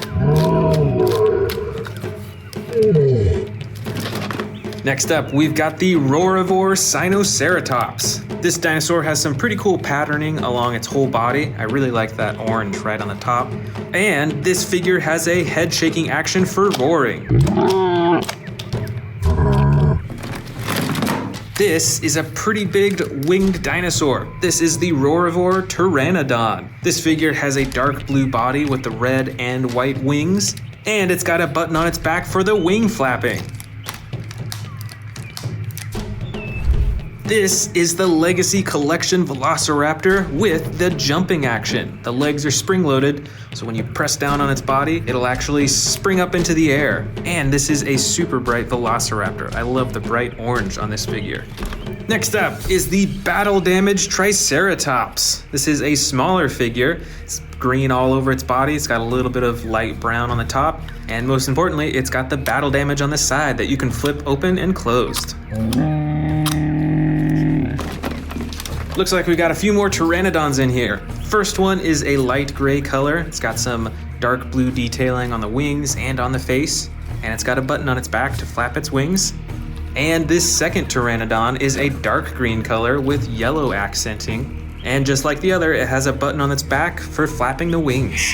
Speaker 2: Next up, we've got the Roarivore Sinoceratops. This dinosaur has some pretty cool patterning along its whole body. I really like that orange right on the top. And this figure has a head-shaking action for roaring. This is a pretty big winged dinosaur. This is the Roarivore Pteranodon. This figure has a dark blue body with the red and white wings, and it's got a button on its back for the wing flapping. This is the Legacy Collection Velociraptor with the jumping action. The legs are spring-loaded, so when you press down on its body, it'll actually spring up into the air. And this is a super bright Velociraptor. I love the bright orange on this figure. Next up is the Battle Damaged Triceratops. This is a smaller figure. It's green all over its body. It's got a little bit of light brown on the top. And most importantly, it's got the battle damage on the side that you can flip open and closed. Looks like we got a few more Pteranodons in here. First one is a light gray color. It's got some dark blue detailing on the wings and on the face, and it's got a button on its back to flap its wings. And this second Pteranodon is a dark green color with yellow accenting. And just like the other, it has a button on its back for flapping the wings.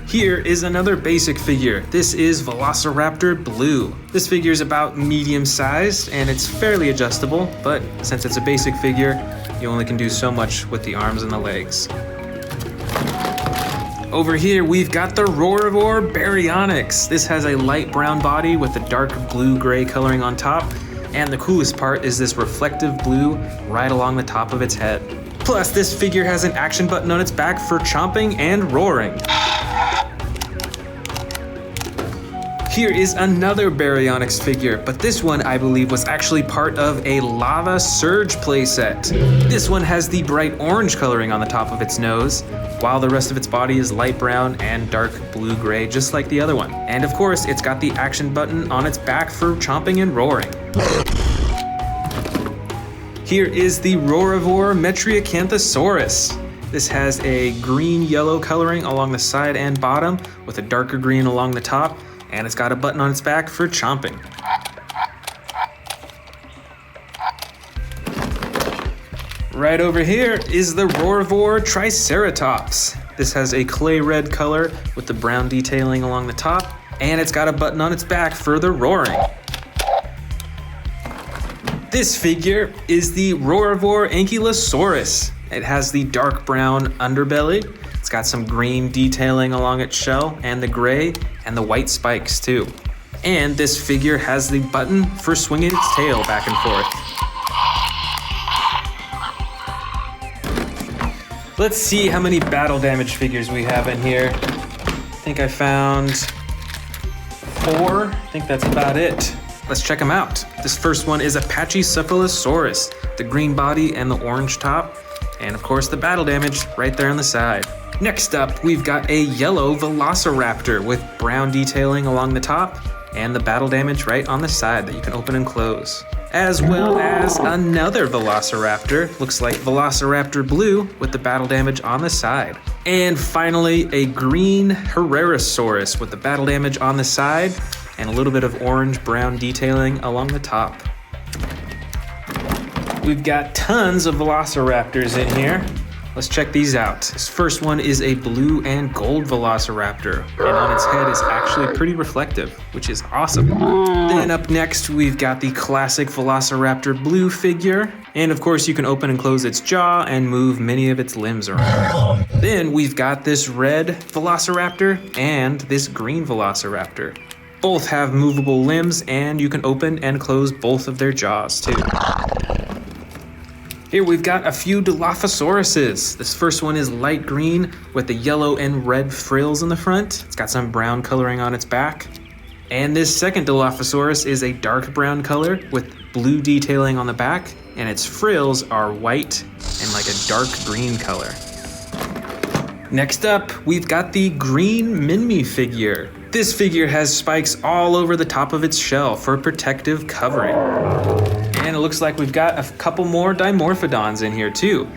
Speaker 2: Here is another basic figure. This is Velociraptor Blue. This figure is about medium sized and it's fairly adjustable, but since it's a basic figure, you only can do so much with the arms and the legs. Over here, we've got the Roarivore Baryonyx. This has a light brown body with a dark blue-gray coloring on top, and the coolest part is this reflective blue right along the top of its head. Plus, this figure has an action button on its back for chomping and roaring. Here is another Baryonyx figure, but this one I believe was actually part of a Lava Surge playset. This one has the bright orange coloring on the top of its nose, while the rest of its body is light brown and dark blue-gray, just like the other one. And of course, it's got the action button on its back for chomping and roaring. Here is the Roarivore Metriacanthosaurus. This has a green-yellow coloring along the side and bottom, with a darker green along the top, and it's got a button on its back for chomping. Right over here is the Roarivore Triceratops. This has a clay red color with the brown detailing along the top, and it's got a button on its back for the roaring. This figure is the Roarivore Ankylosaurus. It has the dark brown underbelly. It's got some green detailing along its shell, and the gray and the white spikes too. And this figure has the button for swinging its tail back and forth. Let's see how many battle damage figures we have in here. I think I found 4. I think that's about it. Let's check them out. This first one is Apache Cephalosaurus, the green body and the orange top, and of course the battle damage right there on the side. Next up, we've got a yellow Velociraptor with brown detailing along the top and the battle damage right on the side that you can open and close. As well as another Velociraptor, looks like Velociraptor Blue with the battle damage on the side. And finally, a green Herrerasaurus with the battle damage on the side and a little bit of orange-brown detailing along the top. We've got tons of Velociraptors in here. Let's check these out. This first one is a blue and gold Velociraptor, and on its head is actually pretty reflective, which is awesome. Then up next, we've got the classic Velociraptor Blue figure, and of course you can open and close its jaw and move many of its limbs around. Then we've got this red Velociraptor and this green Velociraptor. Both have movable limbs, and you can open and close both of their jaws too. Here we've got a few Dilophosauruses. This first one is light green with the yellow and red frills in the front. It's got some brown coloring on its back. And this second Dilophosaurus is a dark brown color with blue detailing on the back, and its frills are white and like a dark green color. Next up, we've got the green Minmi figure. This figure has spikes all over the top of its shell for protective covering. And it looks like we've got a couple more Dimorphodons in here too.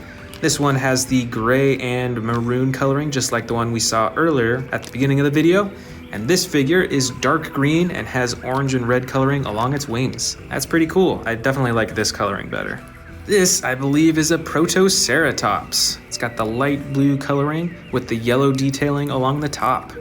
Speaker 2: This one has the gray and maroon coloring, just like the one we saw earlier at the beginning of the video. And this figure is dark green and has orange and red coloring along its wings. That's pretty cool. I definitely like this coloring better. This, I believe, is a Proceratosaurus. It's got the light blue coloring with the yellow detailing along the top.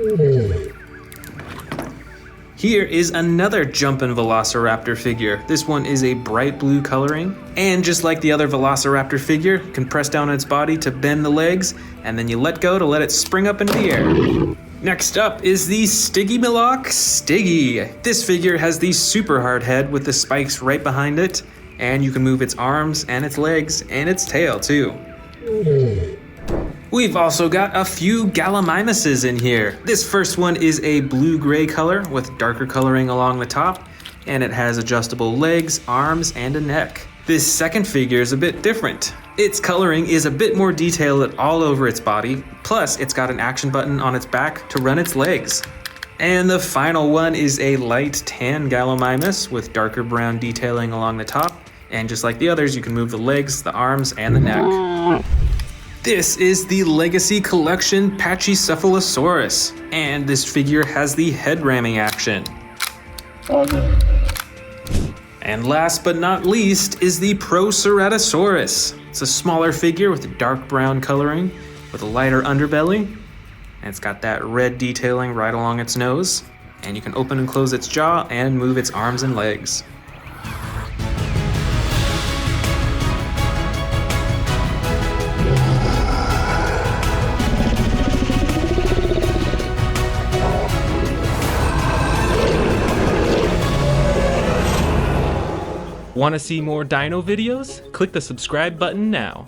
Speaker 2: Here is another jumpin' Velociraptor figure. This one is a bright blue coloring, and just like the other Velociraptor figure, you can press down on its body to bend the legs, and then you let go to let it spring up into the air. Next up is the Stygimoloch Stiggy. This figure has the super hard head with the spikes right behind it, and you can move its arms and its legs and its tail too. We've also got a few Gallimimuses in here. This first one is a blue-gray color with darker coloring along the top, and it has adjustable legs, arms, and a neck. This second figure is a bit different. Its coloring is a bit more detailed all over its body, plus it's got an action button on its back to run its legs. And the final one is a light tan Gallimimus with darker brown detailing along the top, and just like the others, you can move the legs, the arms, and the neck. This is the Legacy Collection Pachycephalosaurus, and this figure has the head ramming action. And last but not least is the Proceratosaurus. It's a smaller figure with a dark brown coloring, with a lighter underbelly, and it's got that red detailing right along its nose, and you can open and close its jaw and move its arms and legs.
Speaker 3: Want to see more dino videos? Click the subscribe button now.